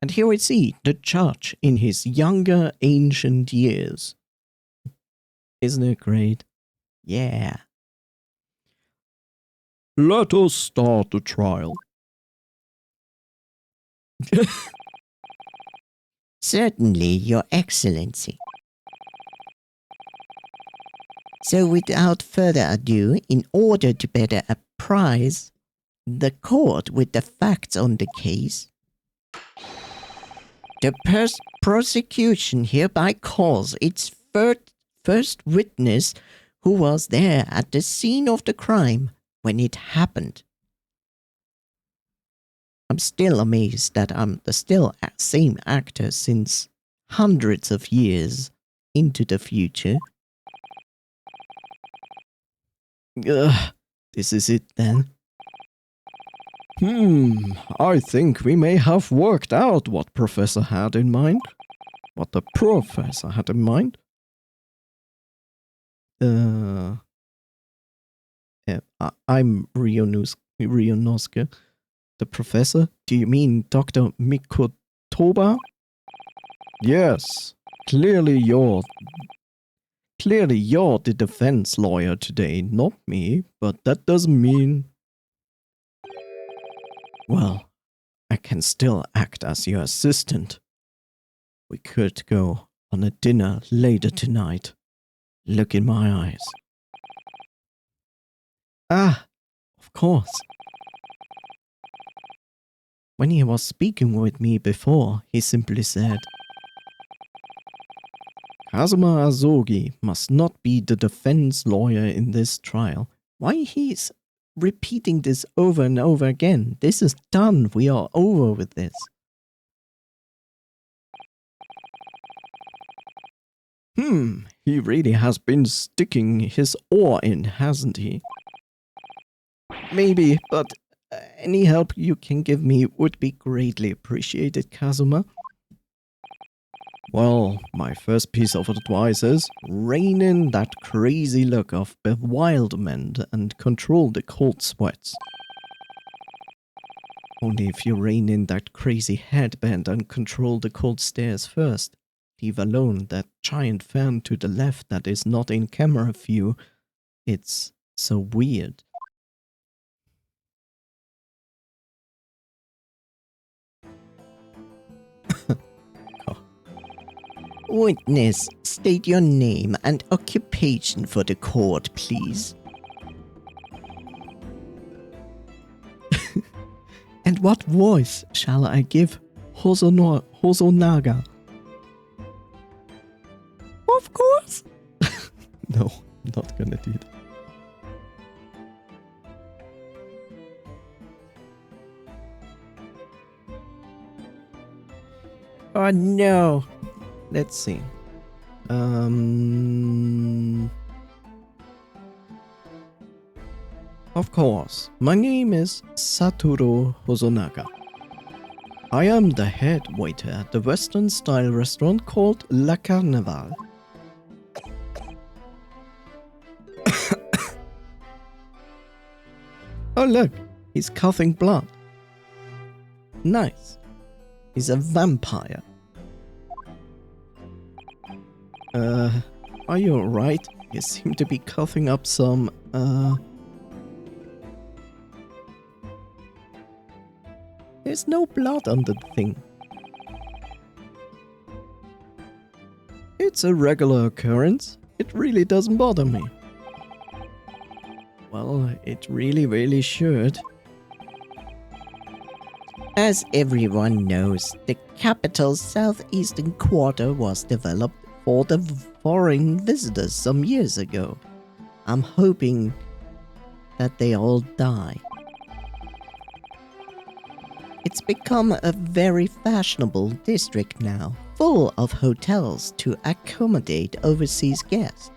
And here we see the judge in his younger ancient years. Isn't it great? Yeah. Let us start the trial. Certainly, Your Excellency. So without further ado, in order to better apprise the court with the facts on the case, the prosecution hereby calls its first witness who was there at the scene of the crime when it happened. I'm still amazed that I'm the same actor since hundreds of years into the future. This is it then. I think we may have worked out what Professor had in mind. What the Professor had in mind. I'm Rionosuke. The Professor? Do you mean Dr. Mikotoba? Yes. Clearly you're the defense lawyer today, not me, but that doesn't mean... Well, I can still act as your assistant. We could go on a dinner later tonight. Look in my eyes. Ah, of course. When he was speaking with me before, he simply said, Kazuma Azogi must not be the defense lawyer in this trial. Why he's repeating this over and over again? This is done. We are over with this. He really has been sticking his oar in, hasn't he? Maybe, but any help you can give me would be greatly appreciated, Kazuma. Well, my first piece of advice is rein in that crazy look of bewilderment and control the cold sweats. Only if you rein in that crazy headband and control the cold stares first. Leave alone that giant fan to the left that is not in camera view. It's so weird. Witness, state your name and occupation for the court, please. And what voice shall I give Hosonaga? Of course. No, I'm not gonna do that. Oh no. Let's see. Of course, my name is Satoru Hosonaga. I am the head waiter at the Western-style restaurant called La Carnival. Oh look, he's coughing blood. Nice. He's a vampire. Are you alright? You seem to be coughing up some, There's no blood on the thing. It's a regular occurrence. It really doesn't bother me. Well, it really should. As everyone knows, the capital's southeastern quarter was developed for the foreign visitors some years ago. I'm hoping that they all die. It's become a very fashionable district now, full of hotels to accommodate overseas guests.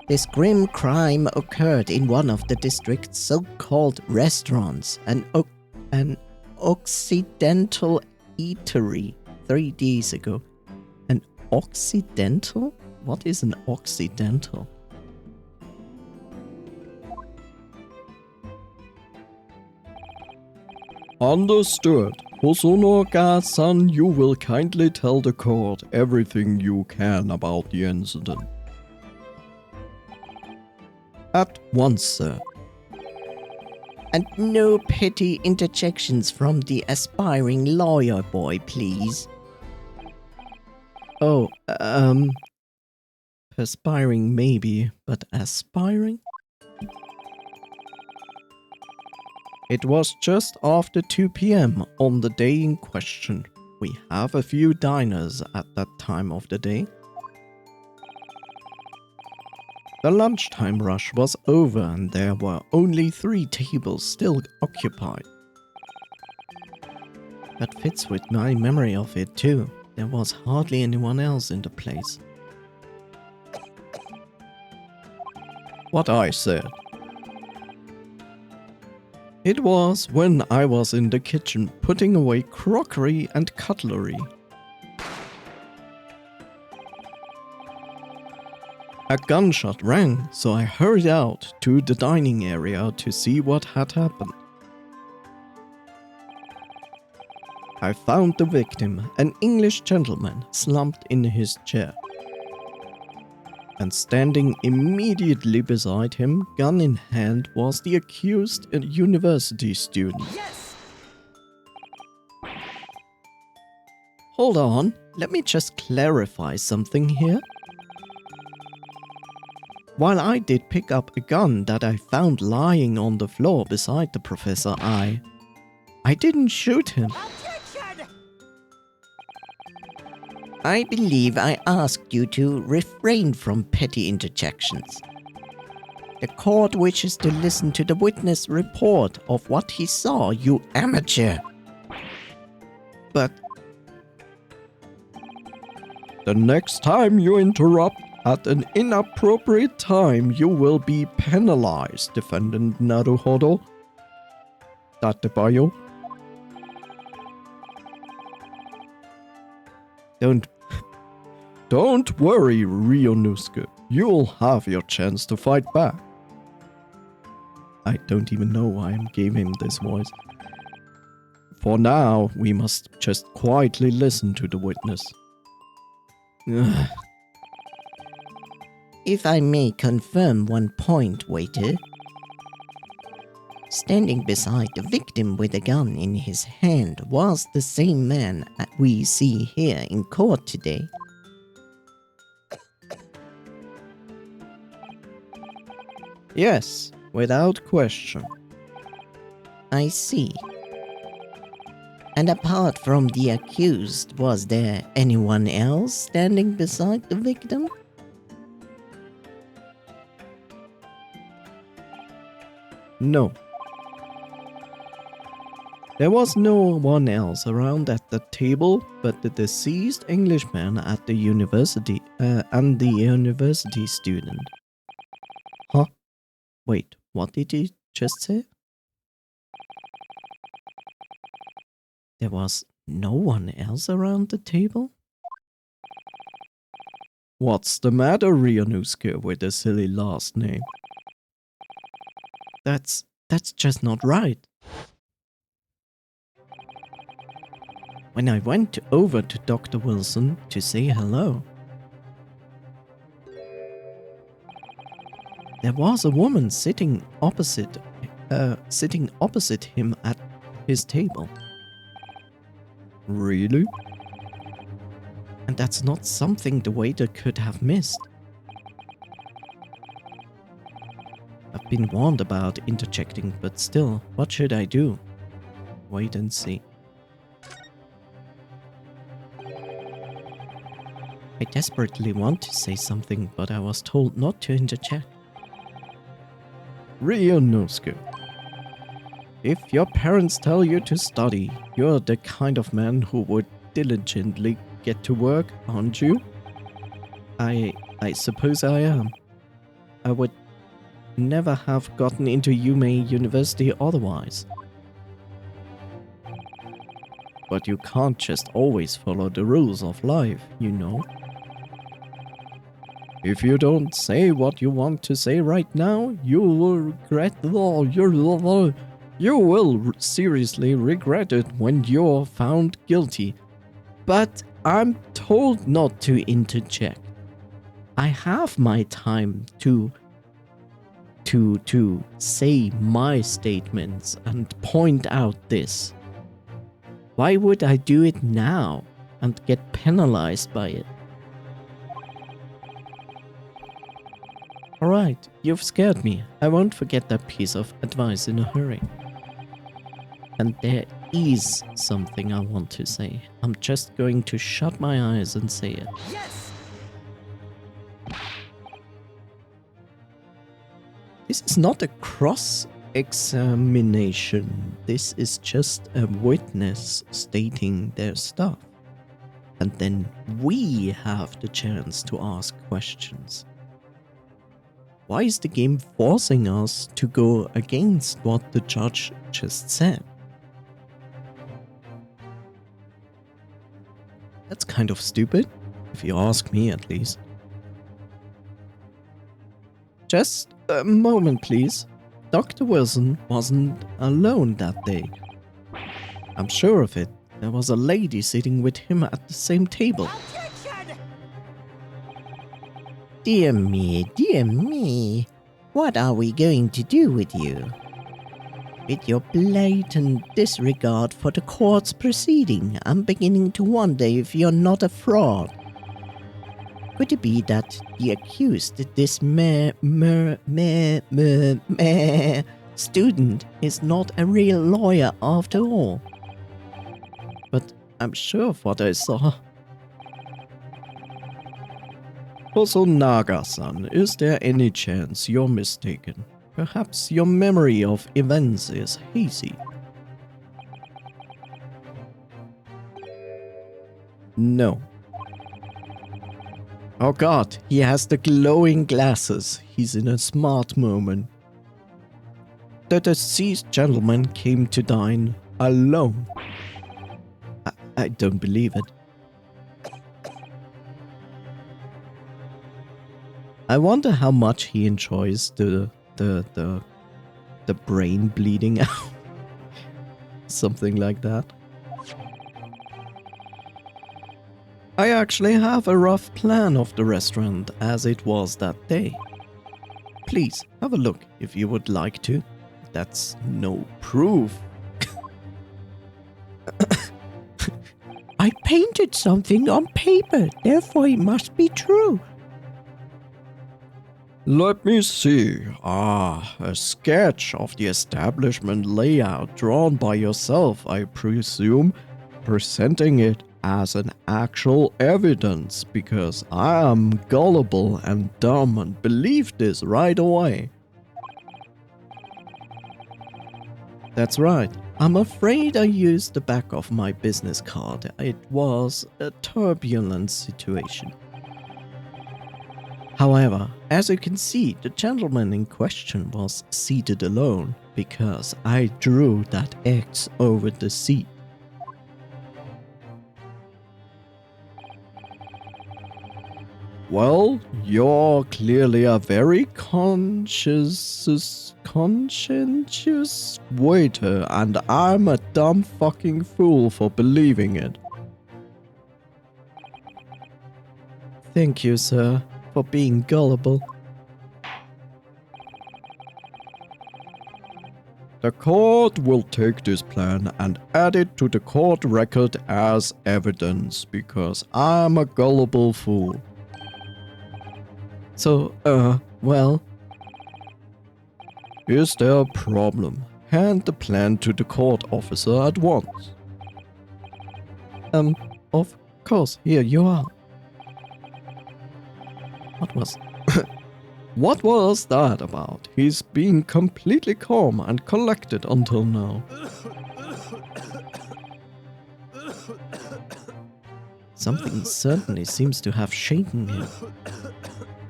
This grim crime occurred in one of the district's so-called restaurants, an Occidental eatery 3 days ago. An Occidental? What is an Occidental? Understood. Hosonoka-san, you will kindly tell the court everything you can about the incident. At once, sir. And no petty interjections from the aspiring lawyer boy, please. Oh, perspiring maybe, but aspiring? It was just after 2 p.m. on the day in question. We have a few diners at that time of the day. The lunchtime rush was over and there were only 3 tables still occupied. That fits with my memory of it too. There was hardly anyone else in the place. What I said. It was when I was in the kitchen putting away crockery and cutlery. A gunshot rang, so I hurried out to the dining area to see what had happened. I found the victim, an English gentleman, slumped in his chair. And standing immediately beside him, gun in hand, was the accused, a university student. Yes! Hold on, let me just clarify something here. While I did pick up a gun that I found lying on the floor beside the professor, I didn't shoot him. Objection! I believe I asked you to refrain from petty interjections. The court wishes to listen to the witness report of what he saw, you amateur. But the next time you interrupt at an inappropriate time, you will be penalized, Defendant Naruhodo. Datebayo. Don't worry, Ryunosuke. You'll have your chance to fight back. I don't even know why I gave him this voice. For now, we must just quietly listen to the witness. Ugh. If I may confirm one point, waiter. Standing beside the victim with a gun in his hand was the same man we see here in court today. Yes, without question. I see. And apart from the accused, was there anyone else standing beside the victim? No. There was no one else around at the table but the deceased Englishman at the university and the university student. Huh? Wait, what did he just say? There was no one else around the table? What's the matter, Ryunosuke, with the silly last name? That's just not right. When I went over to Dr. Wilson to say hello, there was a woman sitting opposite him at his table. Really? And that's not something the waiter could have missed. I've been warned about interjecting, but still, what should I do? Wait and see. I desperately want to say something, but I was told not to interject. Ryunosuke, if your parents tell you to study, you're the kind of man who would diligently get to work, aren't you? I suppose I am. I would never have gotten into Yume University otherwise. But you can't just always follow the rules of life, you know. If you don't say what you want to say right now, you will regret You will seriously regret it when you're found guilty. But I'm told not to interject. I have my time to say my statements and point out this. Why would I do it now and get penalized by it? Alright, you've scared me. I won't forget that piece of advice in a hurry. And there is something I want to say. I'm just going to shut my eyes and say it. Yes! This is not a cross-examination. This is just a witness stating their stuff. And then we have the chance to ask questions. Why is the game forcing us to go against what the judge just said? That's kind of stupid, if you ask me at least. Just a moment, please. Dr. Wilson wasn't alone that day. I'm sure of it. There was a lady sitting with him at the same table. Objection! Dear me, what are we going to do with you? With your blatant disregard for the court's proceeding, I'm beginning to wonder if you're not a fraud. Could it be that the accused, this student, is not a real lawyer after all? But I'm sure of what I saw. Also, Naga-san, is there any chance you're mistaken? Perhaps your memory of events is hazy. No. Oh god, he has the glowing glasses. He's in a smart moment. The deceased gentleman came to dine alone. I don't believe it. I wonder how much he enjoys the brain bleeding out. Something like that. I actually have a rough plan of the restaurant as it was that day. Please have a look if you would like to. That's no proof. I painted something on paper, therefore it must be true. Let me see. A sketch of the establishment layout drawn by yourself, I presume, presenting it as an actual evidence because I am gullible and dumb and believed this right away. That's right. I'm afraid I used the back of my business card. It was a turbulent situation. However, as you can see, the gentleman in question was seated alone because I drew that X over the seat. Well, you're clearly a very conscientious waiter, and I'm a dumb fucking fool for believing it. Thank you, sir, for being gullible. The court will take this plan and add it to the court record as evidence because I'm a gullible fool. So, well... Is there a problem? Hand the plan to the court officer at once. Of course, here you are. What was... What was that about? He's been completely calm and collected until now. Something certainly seems to have shaken him.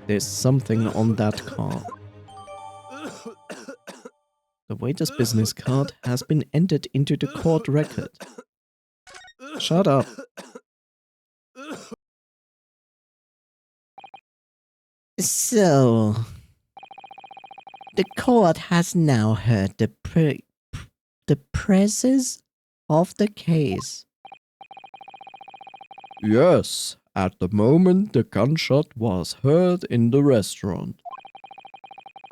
There's something on that card. The waiter's business card has been entered into the court record. Shut up. So, the court has now heard the the presses of the case. Yes, at the moment the gunshot was heard in the restaurant.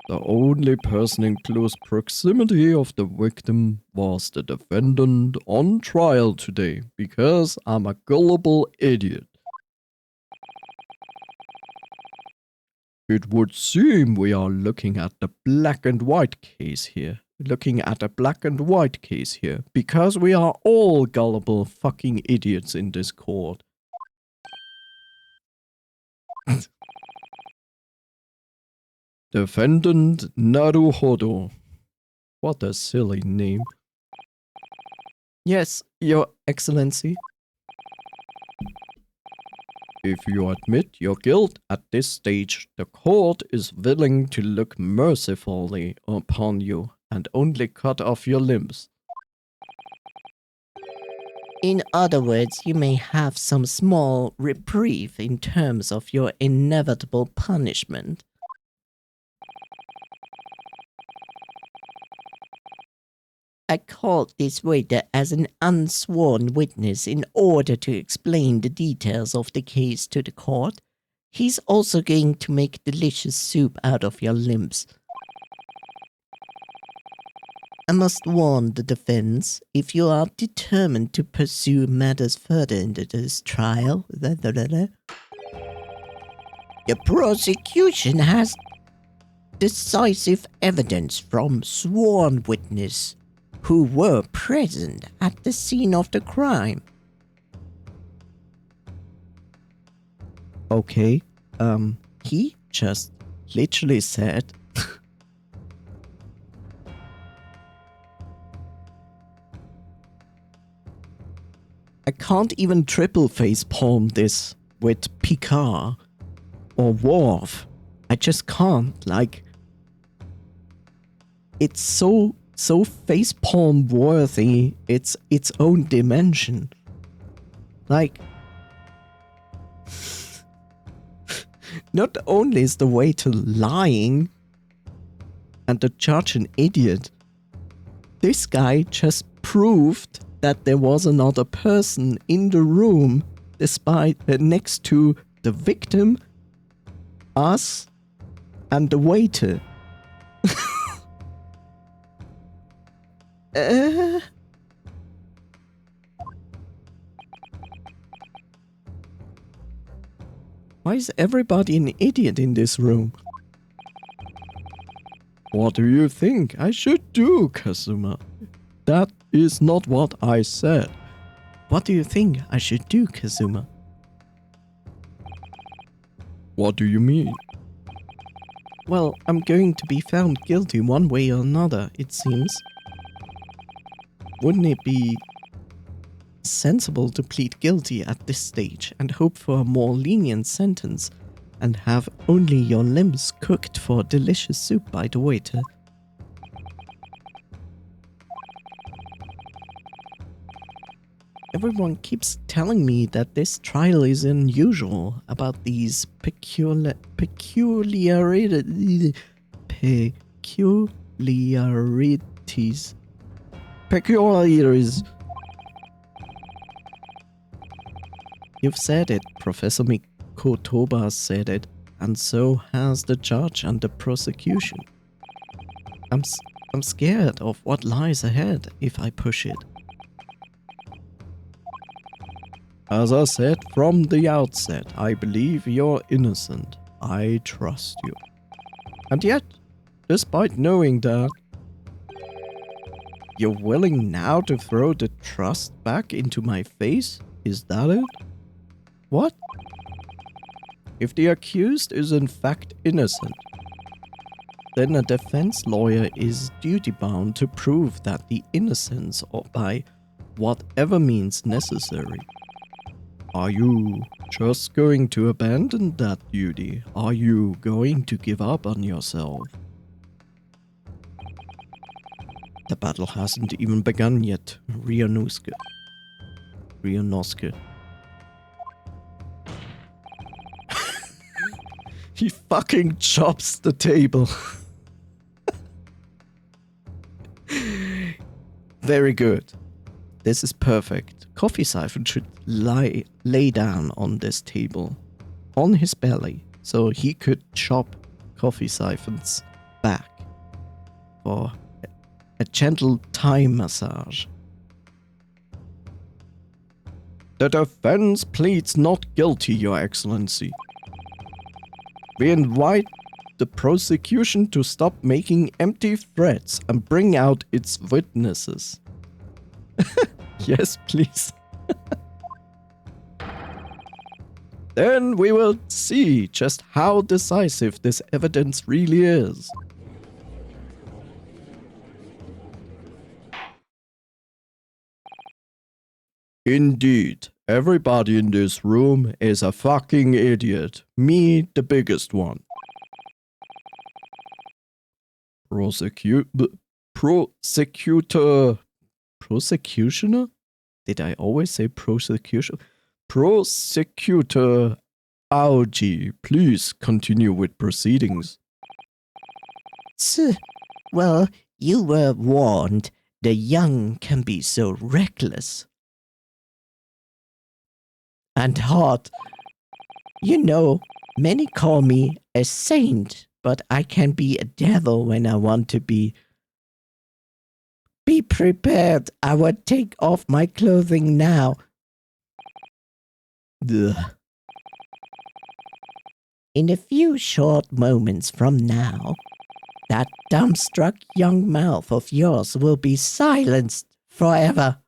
The only person in close proximity of the victim was the defendant on trial today because I'm a gullible idiot. It would seem we are looking at the black and white case here. Because we are all gullible fucking idiots in this court. Defendant Naruhodo. What a silly name. Yes, Your Excellency. If you admit your guilt at this stage, the court is willing to look mercifully upon you and only cut off your limbs. In other words, you may have some small reprieve in terms of your inevitable punishment. I called this waiter as an unsworn witness in order to explain the details of the case to the court. He's also going to make delicious soup out of your limbs. I must warn the defense, if you are determined to pursue matters further into this trial, the prosecution has decisive evidence from sworn witness who were present at the scene of the crime. Okay, he just literally said I can't even triple face palm this with Picard or Worf. I just can't, like, it's so face palm worthy, it's its own dimension. Like, not only is the waiter lying and the judge an idiot, this guy just proved that there was another person in the room despite next to the victim, us, and the waiter. Why is everybody an idiot in this room? What do you think I should do, Kazuma? That is not what I said. What do you think I should do, Kazuma? What do you mean? Well, I'm going to be found guilty one way or another, it seems. Wouldn't it be sensible to plead guilty at this stage and hope for a more lenient sentence and have only your limbs cooked for delicious soup by the waiter? Everyone keeps telling me that this trial is unusual about these peculiarities. Peculiarities. You've said it, Professor Mikotoba said it, and so has the judge and the prosecution. I'm scared of what lies ahead if I push it. As I said from the outset, I believe you're innocent. I trust you. And yet, despite knowing that, you're willing now to throw the trust back into my face? Is that it? What? If the accused is in fact innocent, then a defense lawyer is duty-bound to prove that the innocence or by whatever means necessary. Are you just going to abandon that duty? Are you going to give up on yourself? The battle hasn't even begun yet, Ryunosuke. He fucking chops the table. Very good. This is perfect. Coffee Siphon should lay down on this table, on his belly, so he could chop Coffee Siphon's back for a gentle Thai massage. The defense pleads not guilty, Your Excellency. We invite the prosecution to stop making empty threats and bring out its witnesses. Yes, please. Then we will see just how decisive this evidence really is. Indeed, everybody in this room is a fucking idiot. Me, the biggest one. Prosecutioner? Did I always say prosecution? Prosecutor Augie, please continue with proceedings. Well, you were warned. The young can be so reckless. And hot. You know, many call me a saint, but I can be a devil when I want to be. Be prepared. I will take off my clothing now. Ugh. In a few short moments from now, that dumbstruck young mouth of yours will be silenced forever.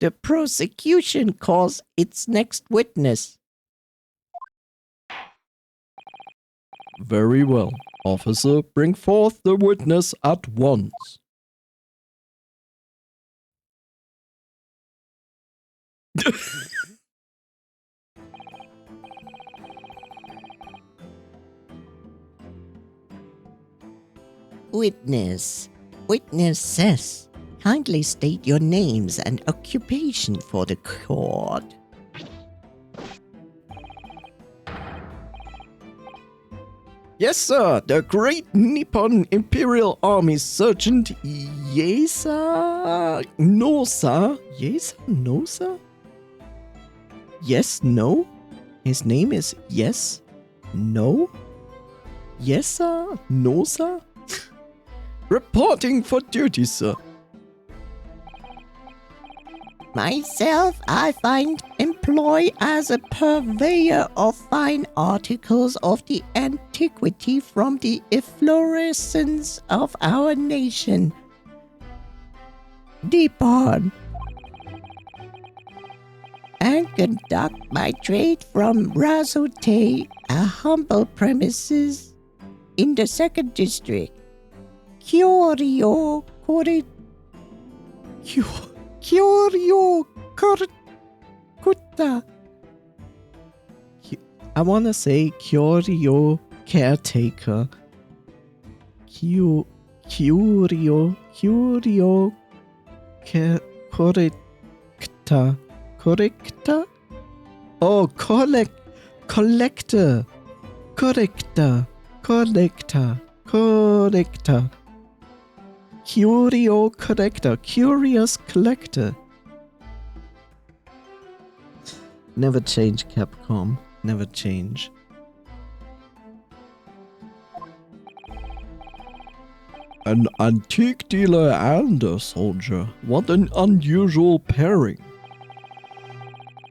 The prosecution calls its next witness. Very well. Officer, bring forth the witness at once. Witness. Witness says, kindly state your names and occupation for the court. Yes, sir. The great Nippon Imperial Army Sergeant Yesa Nosa. Yesa Nosa? Yes, no? His name is Yes, No? Yesa Nosa? Reporting for duty, sir. Myself, I find employ as a purveyor of fine articles of the antiquity from the efflorescence of our nation. Depart. And conduct my trade from Razote, a humble premises in the 2nd district. Kyorio Kore... Kyorio Kutta. I want to say Kyorio Caretaker. Kyorio Correcta? Oh, collector. Correcta. Curio collector. Curious collector. Never change, Capcom. Never change. An antique dealer and a soldier. What an unusual pairing.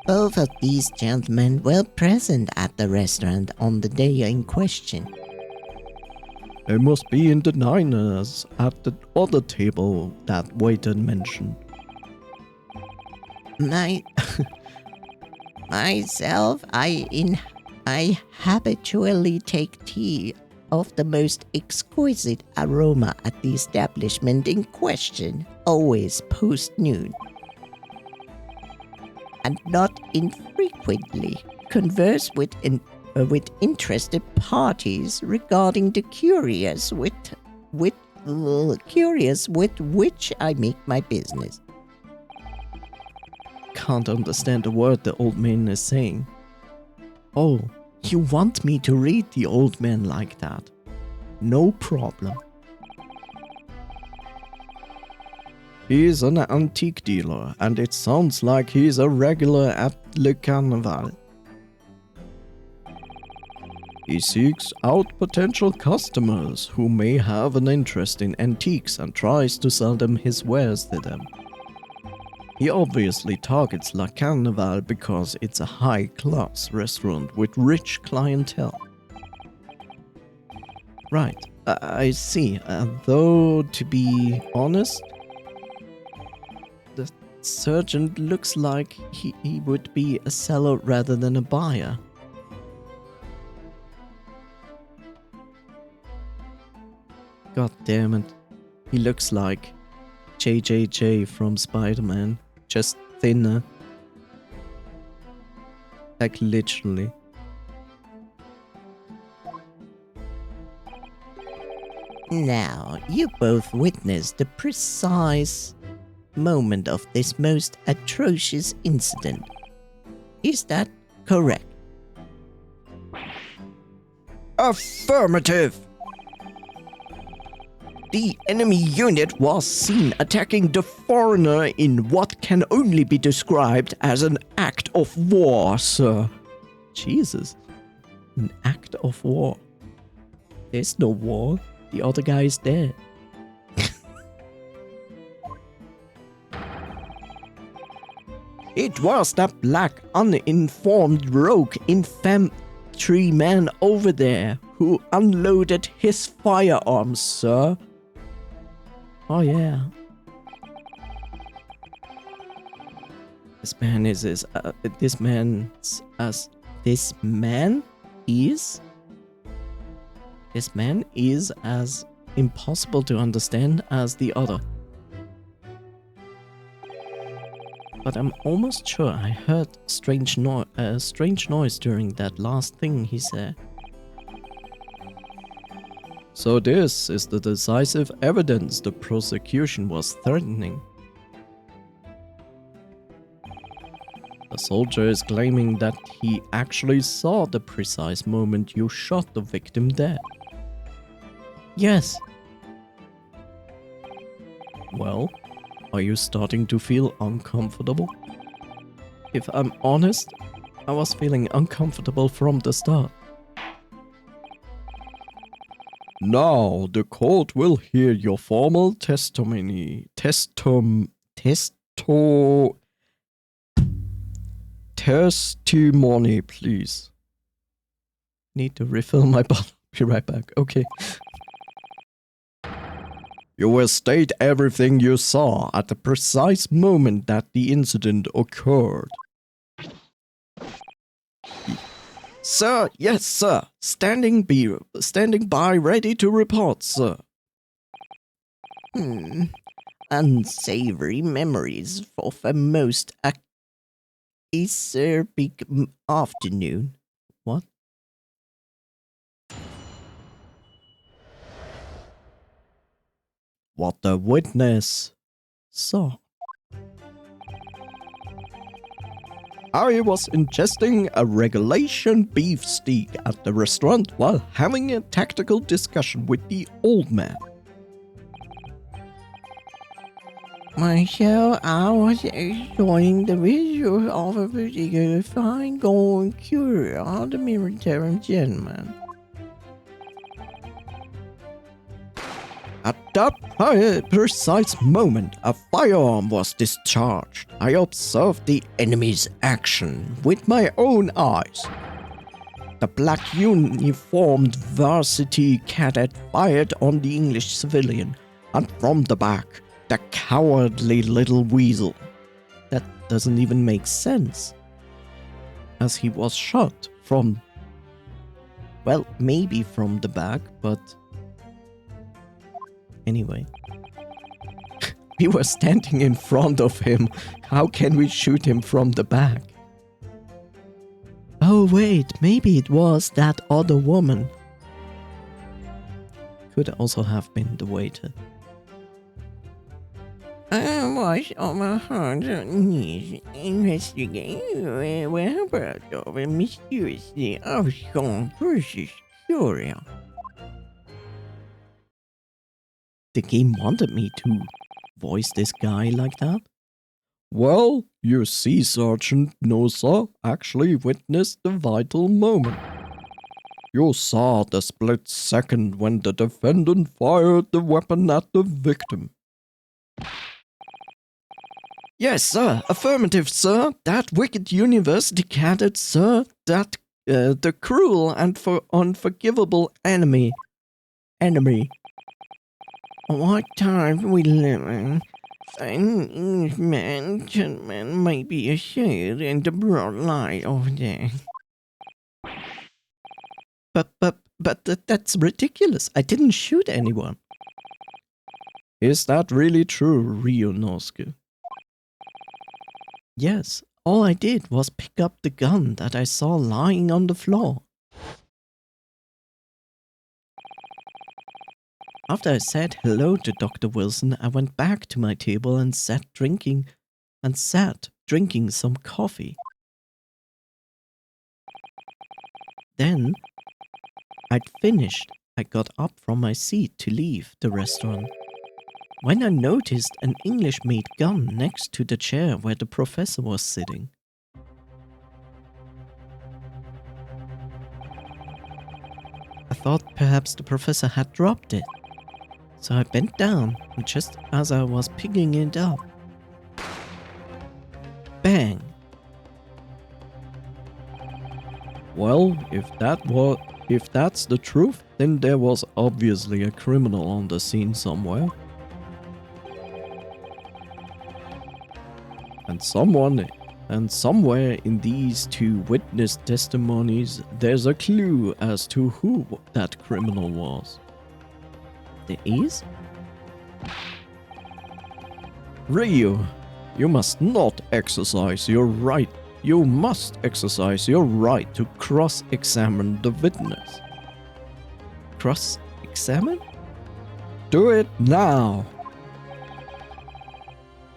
Both of these gentlemen were present at the restaurant on the day in question. They must be in the Niners at the other table that waiter mentioned. Myself, I habitually take tea of the most exquisite aroma at the establishment in question, always post-noon. And not infrequently converse with interested parties regarding the curious with which I make my business. Can't understand a word the old man is saying. Oh, you want me to read the old man like that? No problem. He's an antique dealer, and it sounds like he's a regular at Le Carnaval. He seeks out potential customers who may have an interest in antiques and tries to sell them his wares to them. He obviously targets La Carnaval because it's a high-class restaurant with rich clientele. Right, I see. Though, to be honest, the sergeant looks like he would be a seller rather than a buyer. God damn it. He looks like JJJ from Spider-Man, just thinner. Like literally. Now, you both witnessed the precise moment of this most atrocious incident. Is that correct? Affirmative! The enemy unit was seen attacking the foreigner in what can only be described as an act of war, sir. Jesus. An act of war. There's no war. The other guy is dead. It was that black, uninformed rogue infantryman over there who unloaded his firearms, sir. Oh yeah. This man is as impossible to understand as the other. But I'm almost sure I heard strange noise during that last thing he said. So this is the decisive evidence the prosecution was threatening. The soldier is claiming that he actually saw the precise moment you shot the victim dead. Yes. Well, are you starting to feel uncomfortable? If I'm honest, I was feeling uncomfortable from the start. Now the court will hear your formal testimony, testimony, please. Need to refill my bottle. Be right back. Okay. You will state everything you saw at the precise moment that the incident occurred. Sir, yes, sir. Standing by, ready to report, sir. Unsavory memories of a most acerbic afternoon. What? What the witness saw. I was ingesting a regulation beef steak at the restaurant while having a tactical discussion with the old man. Myself, I was enjoying the visual of a particularly fine gold curio of the military gentleman. At that precise moment, a firearm was discharged. I observed the enemy's action with my own eyes. The black uniformed varsity cadet fired on the English civilian, and from the back, the cowardly little weasel. That doesn't even make sense, as he was shot from, well, maybe from the back, but anyway. We were standing in front of him. How can we shoot him from the back? Oh wait, maybe it was that other woman. Could also have been the waiter. I was on my hands and knees investigating the whereabouts of a mysteriously abscond precious curio. The game wanted me to voice this guy like that? Well, you see, Sergeant Nosa actually witnessed the vital moment. You saw the split second when the defendant fired the weapon at the victim. Yes, sir. Affirmative, sir. That wicked university cadet, sir. That, the cruel and unforgivable enemy. What time we live in? An Englishman may be a shade in the broad light of day. But that's ridiculous. I didn't shoot anyone. Is that really true, Ryunosuke? Yes, all I did was pick up the gun that I saw lying on the floor. After I said hello to Dr. Wilson, I went back to my table and sat drinking some coffee. Then I'd finished. I got up from my seat to leave the restaurant when I noticed an English-made gun next to the chair where the professor was sitting. I thought perhaps the professor had dropped it, so I bent down, and just as I was picking it up, bang! Well, if that's the truth, then there was obviously a criminal on the scene somewhere. And somewhere in these two witness testimonies, there's a clue as to who that criminal was. There is? Ryu, you must not exercise your right. You must exercise your right to cross-examine the witness. Cross-examine? Do it now!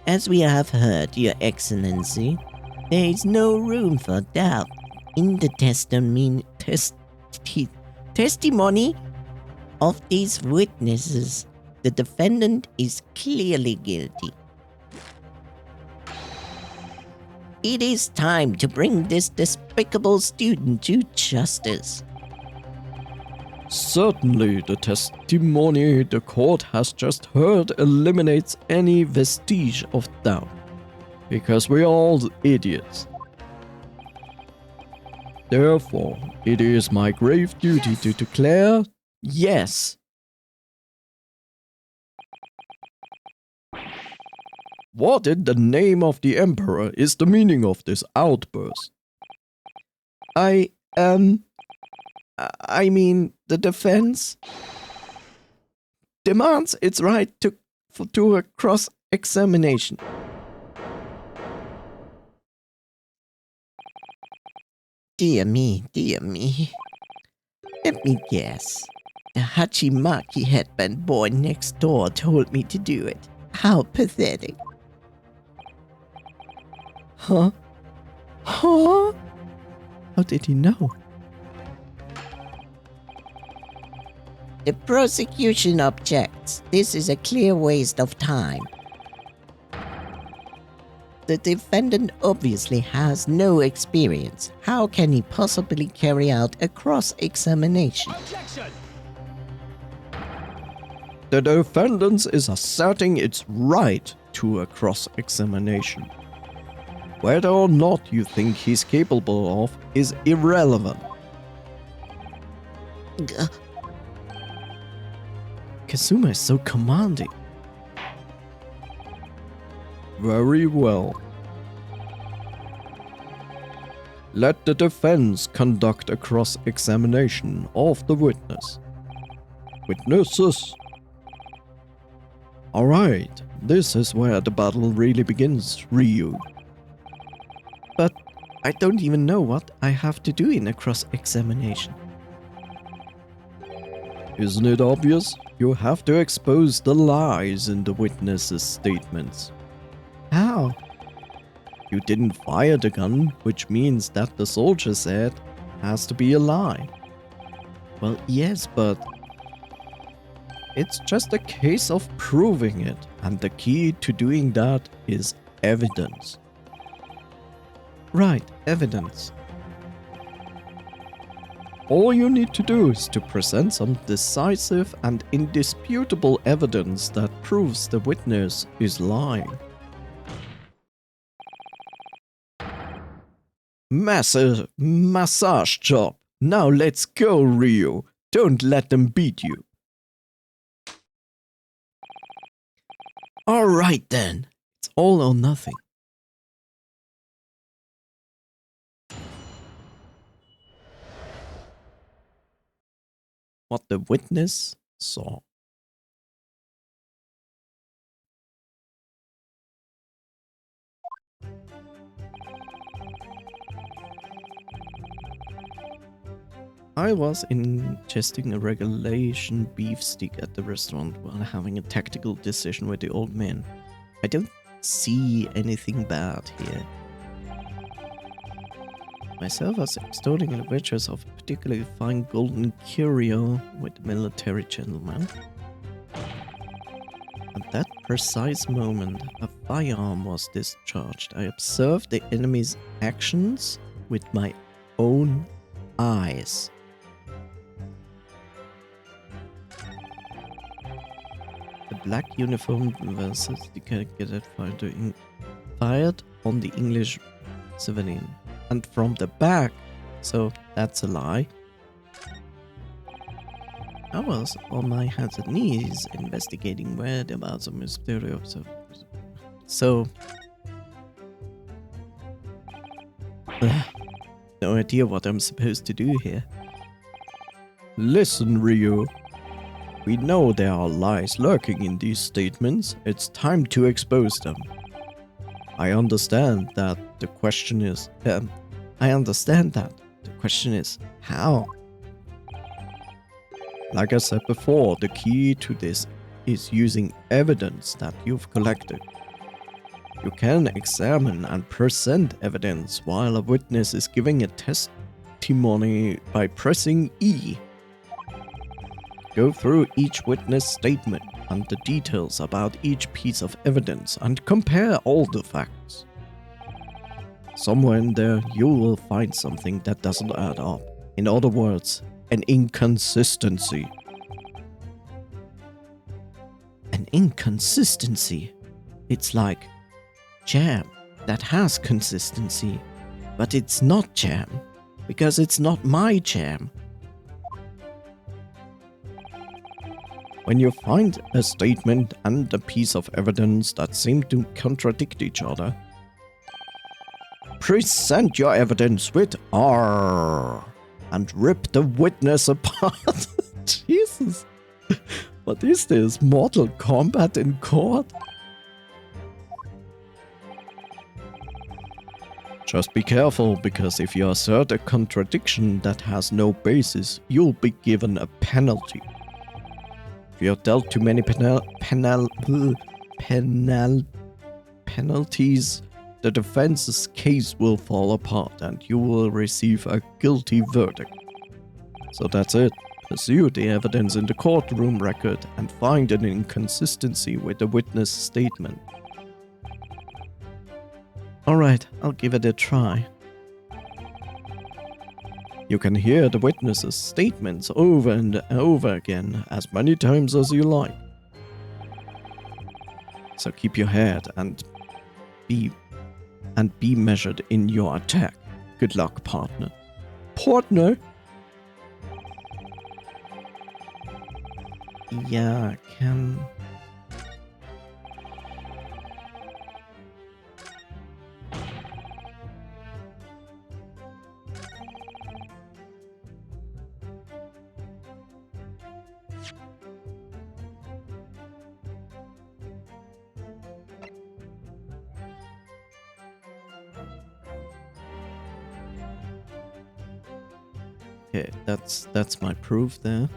As we have heard, Your Excellency, there is no room for doubt in the testimony of these witnesses. The defendant is clearly guilty. It is time to bring this despicable student to justice. Certainly, the testimony the court has just heard eliminates any vestige of doubt, because we are all idiots. Therefore, it is my grave duty to declare yes. What in the name of the Emperor is the meaning of this outburst? I mean, the defense demands its right to a cross-examination. Dear me, dear me. Let me guess. The Hachimaki headband boy next door told me to do it. How pathetic. Huh? Huh? How did he know? The prosecution objects. This is a clear waste of time. The defendant obviously has no experience. How can he possibly carry out a cross-examination? Objection! The defendant is asserting its right to a cross-examination. Whether or not you think he's capable of is irrelevant. Kazuma is so commanding. Very well. Let the defense conduct a cross-examination of the witness. Witnesses. Alright, this is where the battle really begins, Ryu. But I don't even know what I have to do in a cross-examination. Isn't it obvious? You have to expose the lies in the witness's statements. How? You didn't fire the gun, which means that the soldier said has to be a lie. Well, yes, but It's just a case of proving it, and the key to doing that is evidence. Right, evidence. All you need to do is to present some decisive and indisputable evidence that proves the witness is lying. Massage job. Now let's go, Rio. Don't let them beat you. Alright then. It's all or nothing. What the witness saw. I was ingesting a regulation beef stick at the restaurant while having a tactical decision with the old man. I don't see anything bad here. Myself was extorting the riches of a particularly fine golden curio with the military gentleman. At that precise moment, a firearm was discharged. I observed the enemy's actions with my own eyes. The black uniformed versus the cadet fired on the English civilian. And from the back, so that's a lie. I was on my hands and knees investigating whereabouts of mysterious. So, no idea what I'm supposed to do here. Listen, Ryu. We know there are lies lurking in these statements. It's time to expose them. I understand that the question is... how? Like I said before, the key to this is using evidence that you've collected. You can examine and present evidence while a witness is giving a testimony by pressing E. Go through each witness statement and the details about each piece of evidence and compare all the facts. Somewhere in there you will find something that doesn't add up. In other words, an inconsistency. An inconsistency? It's like jam that has consistency, but it's not jam, because it's not my jam. When you find a statement and a piece of evidence that seem to contradict each other, present your evidence with R and rip the witness apart. Jesus. What is this? Mortal Kombat in court? Just be careful, because if you assert a contradiction that has no basis, you'll be given a penalty. If you're dealt too many penalties, the defense's case will fall apart and you will receive a guilty verdict. So that's it. Pursue the evidence in the courtroom record and find an inconsistency with the witness statement. Alright, I'll give it a try. You can hear the witness's statements over and over again as many times as you like. So keep your head and be measured in your attack. Good luck, partner. Partner? Yeah, can... Okay, that's my proof there.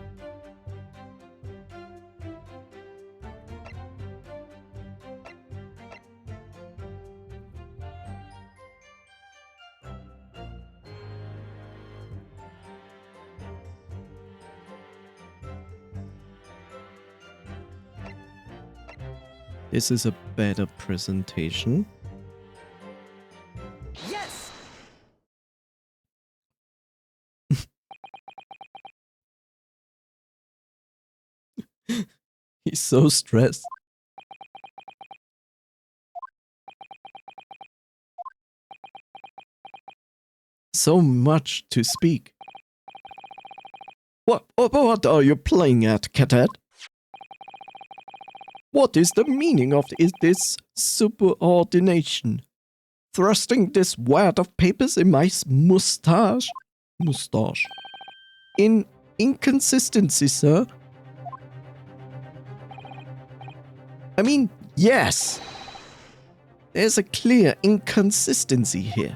This is a better presentation. Yes! He's so stressed. So much to speak. What are you playing at, cadet? What is the meaning of this subordination? Thrusting this wad of papers in my mustache? Inconsistency, sir. I mean, yes. There's a clear inconsistency here.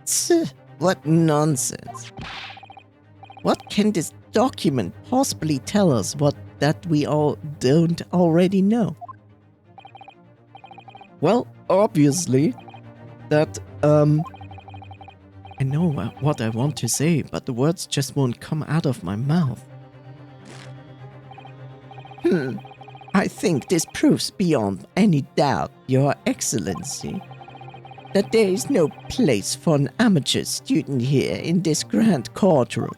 Tch, what nonsense. What can this document possibly tell us that we all don't already know? Well, obviously, that, I know what I want to say, but the words just won't come out of my mouth. I think this proves beyond any doubt, Your Excellency, that there is no place for an amateur student here in this grand courtroom.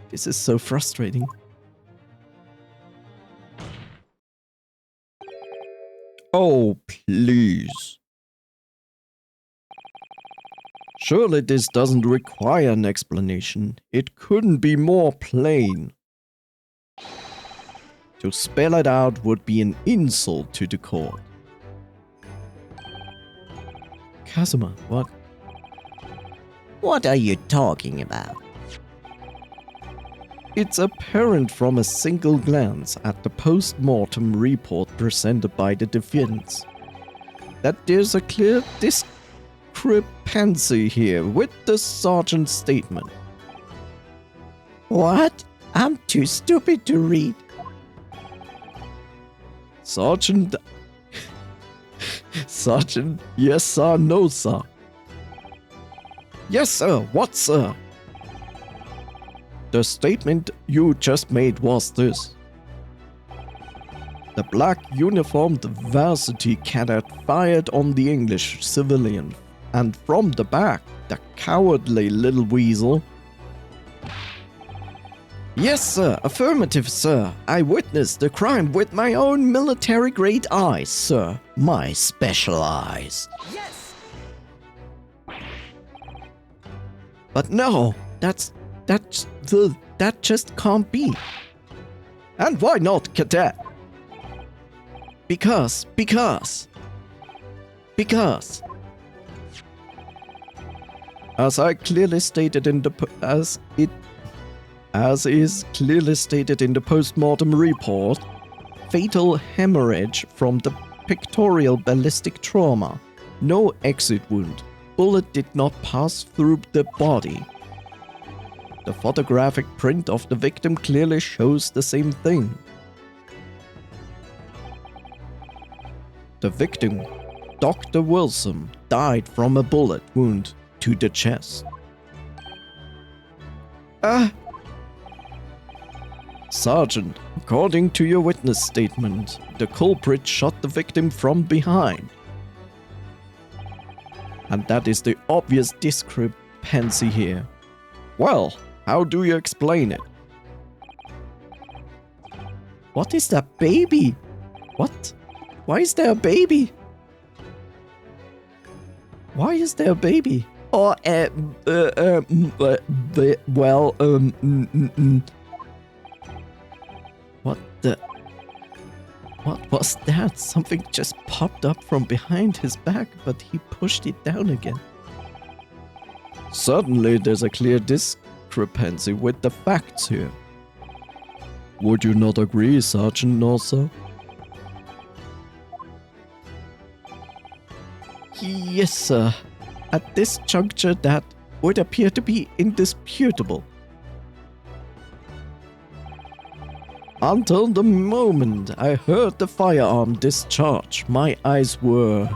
This is so frustrating. Oh, please. Surely this doesn't require an explanation. It couldn't be more plain. To spell it out would be an insult to the court. Kazuma, what? What are you talking about? It's apparent from a single glance at the post-mortem report presented by the defense that there's a clear discrepancy here with the sergeant's statement. What? I'm too stupid to read. Sergeant, yes sir, no sir. Yes sir, what sir? The statement you just made was this. The black uniformed varsity cadet fired on the English civilian, and from the back, the cowardly little weasel. Yes sir, affirmative sir. I witnessed the crime with my own military-grade eyes, sir. My special eyes. Yes! But no, that just can't be. And why not, cadet? Because. As is clearly stated in the post-mortem report, fatal hemorrhage from the pectoral ballistic trauma. No exit wound. Bullet did not pass through the body. The photographic print of the victim clearly shows the same thing. The victim, Dr. Wilson, died from a bullet wound to the chest. Sergeant, according to your witness statement, the culprit shot the victim from behind. And that is the obvious discrepancy here. Well, how do you explain it? What is that baby? What? Why is there a baby? Why is there a baby? Or, What the? What was that? Something just popped up from behind his back, but he pushed it down again. Certainly, there's a clear discrepancy with the facts here. Would you not agree, Sergeant Norsa? Yes, sir. At this juncture, that would appear to be indisputable. Until the moment I heard the firearm discharge, my eyes were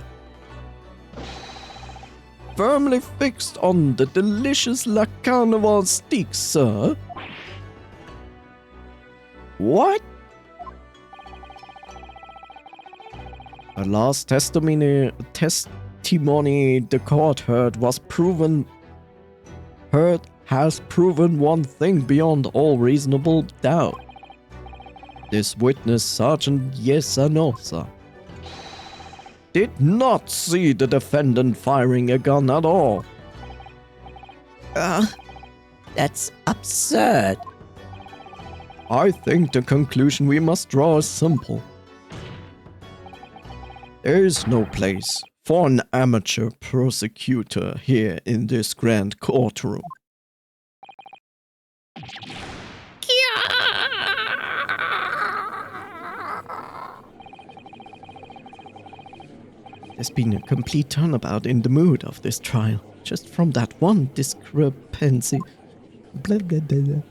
firmly fixed on the delicious La Carnival steak, sir. What? The last testimony the court has proven one thing beyond all reasonable doubt. This witness, Sergeant Yesanosa, did not see the defendant firing a gun at all. That's absurd. I think the conclusion we must draw is simple. There is no place for an amateur prosecutor here in this grand courtroom. There's been a complete turnabout in the mood of this trial, just from that one discrepancy. Blah, blah, blah, blah.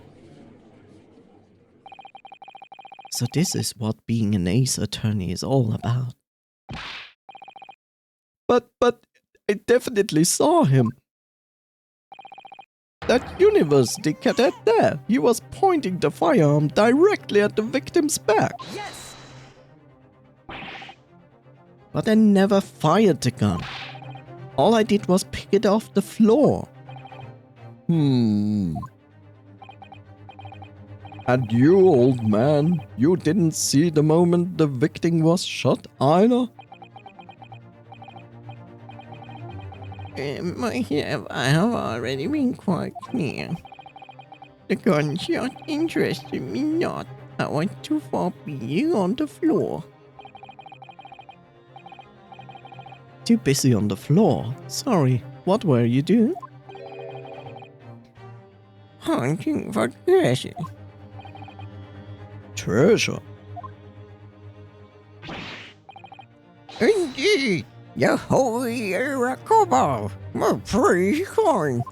So this is what being an ace attorney is all about. But I definitely saw him. That university cadet there, he was pointing the firearm directly at the victim's back. Yes! But I never fired the gun. All I did was pick it off the floor. And you, old man, you didn't see the moment the victim was shot either? I have already been quite clear. The gunshot interested me not. I was too far being on the floor. Too busy on the floor. Sorry, what were you doing? Hunting for treasure. Treasure? Indeed, the holy Rakobo, my praise corn.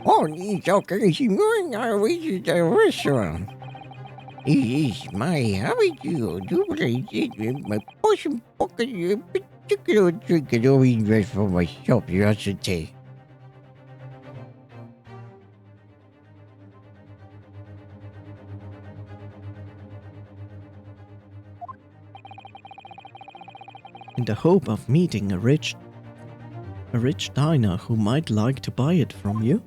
On each occasion when I visit the restaurant, it is my habit to place it in my portion pocket a particular drink of interest for myself yesterday. In the hope of meeting a rich diner who might like to buy it from you?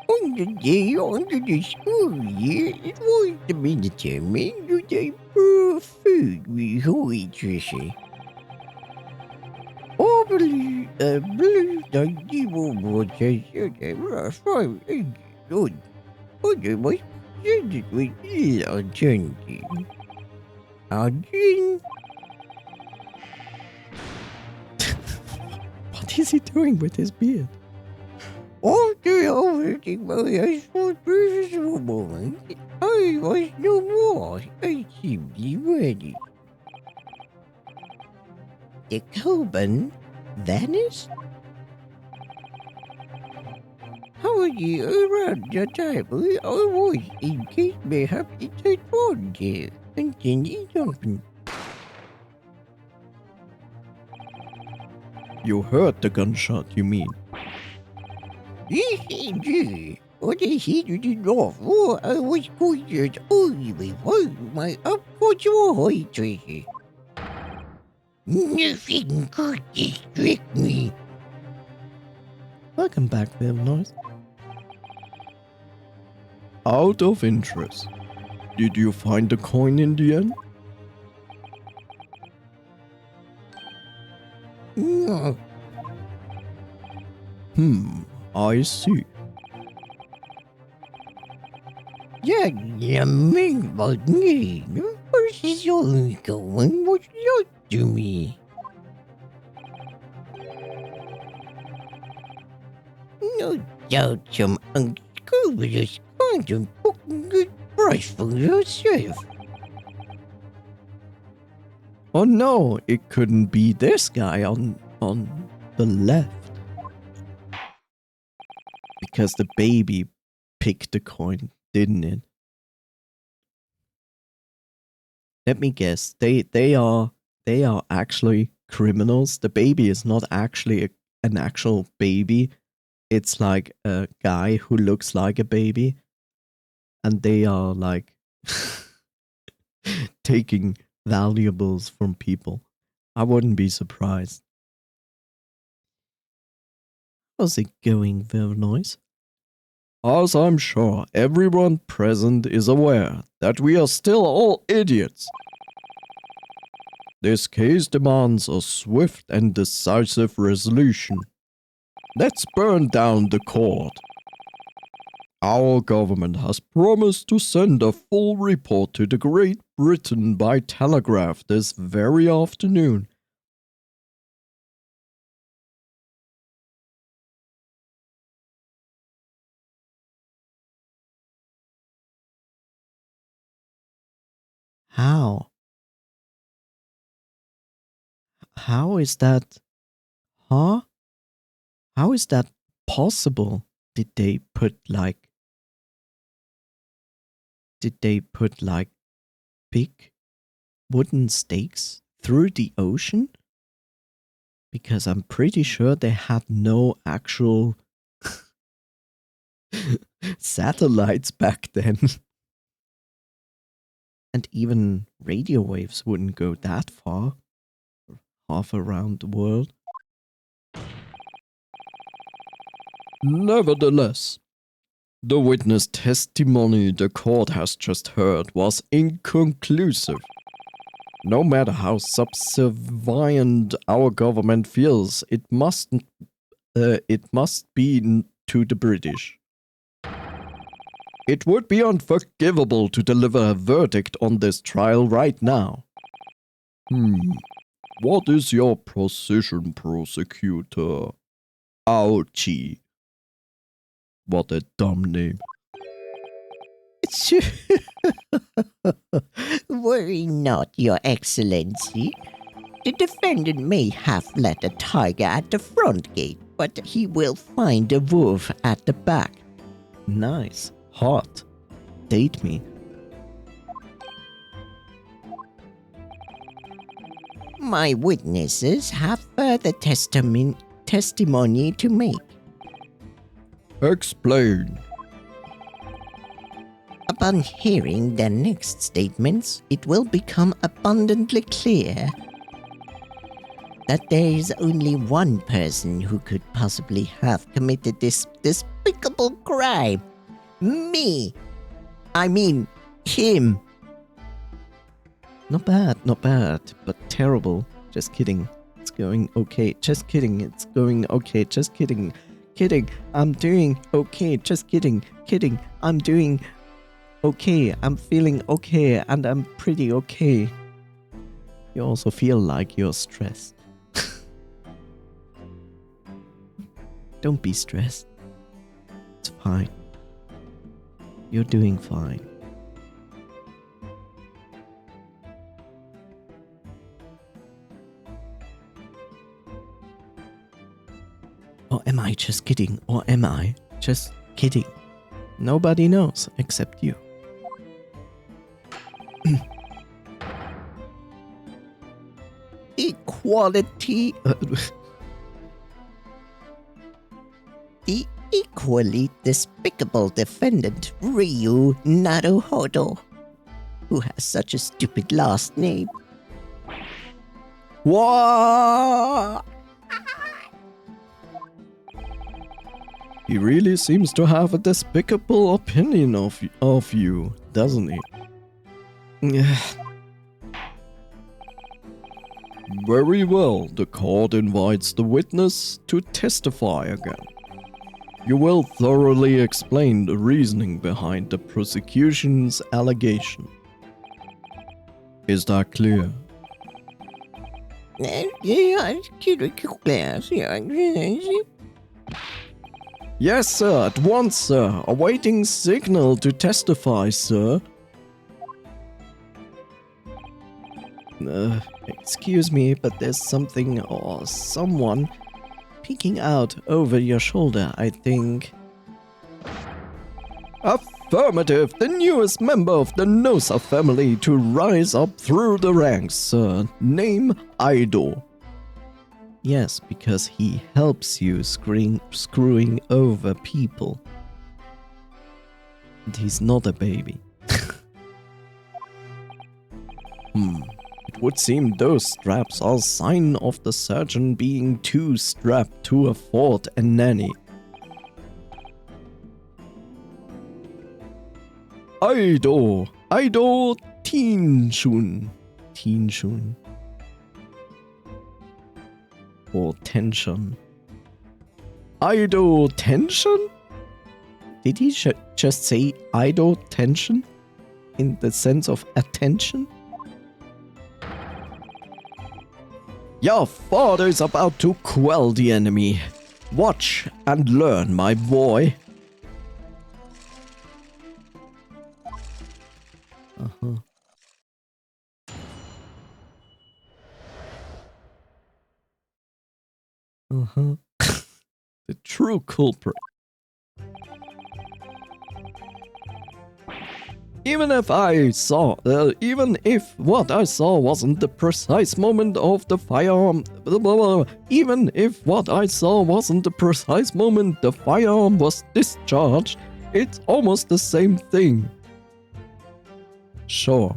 On the day under the school year, it was determined that I prove food with holy treasure. I believe that evil boy said that was fine good, but I was presented with this alternative. Again, What is he doing with his beard? after overtaking my husband's precious moment, I was no more. I simply ready. The Coben vanished? However, around the table, I was in case mayhap it had gone there, and then it happened. You heard the gunshot, you mean? Yes, indeed. What I said to the North, I was considered only with my unfortunate high treasure. Nothing could distract me. Welcome back, Noise. Out of interest, did you find the coin in the end? No. I see. Yeah, you mean about me? What is only going? What's not to me? No doubt some unscrupulous quantum book good price for yourself. Oh no, it couldn't be this guy on the left. Because the baby picked the coin, didn't it? Let me guess. They are actually criminals. The baby is not actually an actual baby. It's like a guy who looks like a baby. and they are like taking valuables from people. I wouldn't be surprised. How's it going, Vernoise? As I'm sure everyone present is aware that we are still all idiots. This case demands a swift and decisive resolution. Let's burn down the court. Our government has promised to send a full report to the Great Britain by telegraph this very afternoon. How? How is that? Huh? How is that possible? Did they put like big wooden stakes through the ocean? Because I'm pretty sure they had no actual satellites back then. And even radio waves wouldn't go that far, half around the world. Nevertheless, the witness testimony the court has just heard was inconclusive. No matter how subservient our government feels, it must be to the British. It would be unforgivable to deliver a verdict on this trial right now. What is your position, prosecutor? Ouchie. What a dumb name. Worry not, Your Excellency. The defendant may have let a tiger at the front gate, but he will find a wolf at the back. Nice. Hot. Date me. My witnesses have further testimony to make. Explain. Upon hearing their next statements, it will become abundantly clear that there is only one person who could possibly have committed this despicable crime. Me! I mean, him! Not bad, but terrible. Just kidding. It's going okay. Just kidding. It's going okay. Just kidding. Kidding. I'm doing okay. Just kidding. Kidding. I'm doing okay. I'm feeling okay, and I'm pretty okay. You also feel like you're stressed. Don't be stressed. It's fine. You're doing fine. Or am I just kidding? Or am I just kidding? Nobody knows except you. Equality. The equally despicable defendant, Ryu Naruhodo, who has such a stupid last name. What? He really seems to have a despicable opinion of you, doesn't he? Very well, the court invites the witness to testify again. You will thoroughly explain the reasoning behind the prosecution's allegation. Is that clear? Yes, sir, at once, sir. Awaiting signal to testify, sir. Excuse me, but there's something or someone peeking out over your shoulder, I think. Affirmative, the newest member of the Nosa family to rise up through the ranks, sir. Name Aido. Yes, because he helps you screwing over people. And he's not a baby. It would seem those straps are a sign of the surgeon being too strapped to afford a nanny. Aido Tinshun. Tinshun. Or tension. Aido tension? Did he just say Aido tension? In the sense of attention? Your father is about to quell the enemy. Watch and learn, my boy. Uh-huh. Uh-huh. The true culprit. Even if what I saw wasn't the precise moment of the firearm, even if what I saw wasn't the precise moment the firearm was discharged, it's almost the same thing. Sure.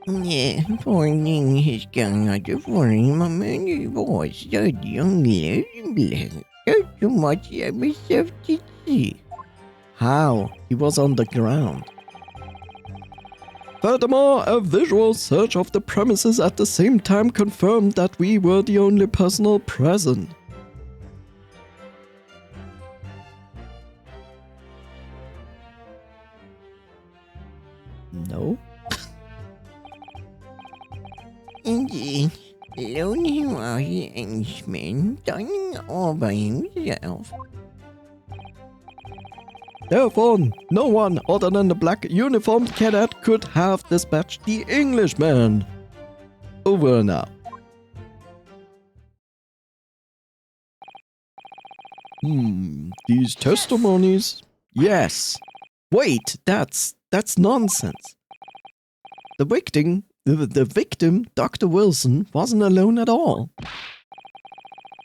Yeah, finding his gun at the frame of many voice, so young lady, so much I myself to see. How? He was on the ground. Furthermore, a visual search of the premises at the same time confirmed that we were the only personnel present. No? Indeed, lonely was the Englishman, dining all by himself. Therefore, no one other than the black uniformed cadet could have dispatched the Englishman. Over now. These testimonies? Yes. Wait, that's nonsense. The victim, Dr. Wilson, wasn't alone at all.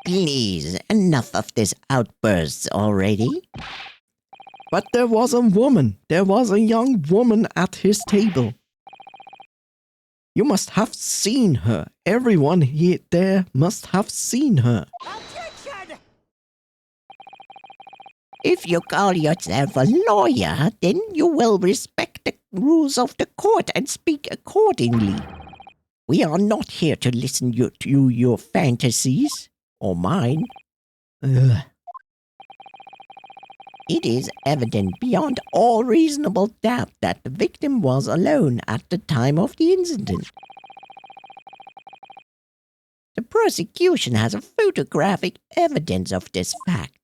Please, enough of this outbursts already. But there was a woman. There was a young woman at his table. You must have seen her. Everyone here there must have seen her. Objection! If you call yourself a lawyer, then you will respect the rules of the court and speak accordingly. We are not here to listen to your fantasies, or mine. Ugh. It is evident beyond all reasonable doubt that the victim was alone at the time of the incident. The prosecution has a photographic evidence of this fact.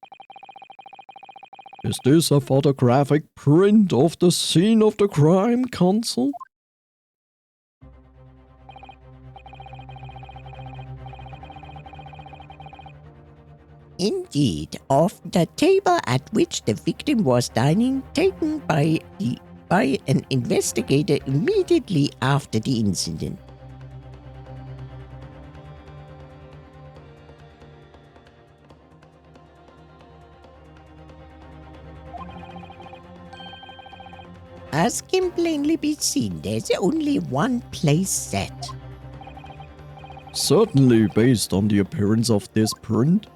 Is this a photographic print of the scene of the crime, Counsel? Indeed, of the table at which the victim was dining, taken by an investigator immediately after the incident. As can plainly be seen, there's only one place set. Certainly, based on the appearance of this print,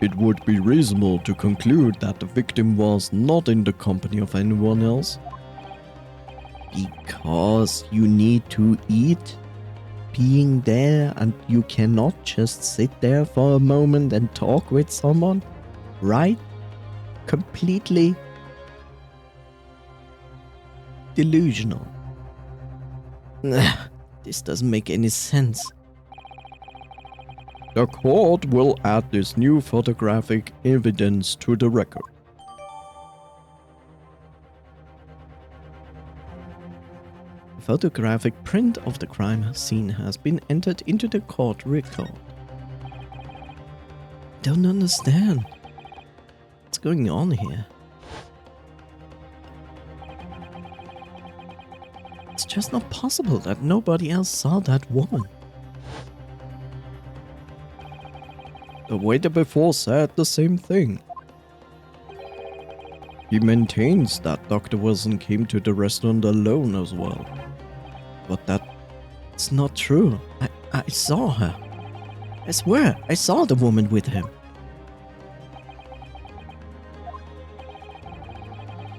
it would be reasonable to conclude that the victim was not in the company of anyone else. Because you need to eat being there and you cannot just sit there for a moment and talk with someone, right? Completely delusional. This doesn't make any sense. The court will add this new photographic evidence to the record. A photographic print of the crime scene has been entered into the court record. Don't understand. What's going on here? It's just not possible that nobody else saw that woman. The waiter before said the same thing. He maintains that Dr. Wilson came to the restaurant alone as well. But It's not true. I saw her. I swear, I saw the woman with him.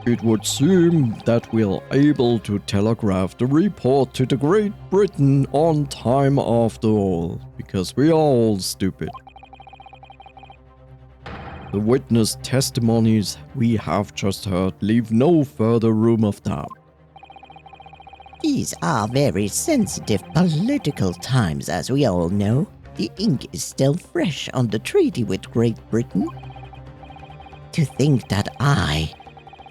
it would seem that we're able to telegraph the report to the Great Britain on time after all, because we are all stupid. The witness testimonies we have just heard leave no further room of doubt. These are very sensitive political times, as we all know. The ink is still fresh on the treaty with Great Britain. To think that I,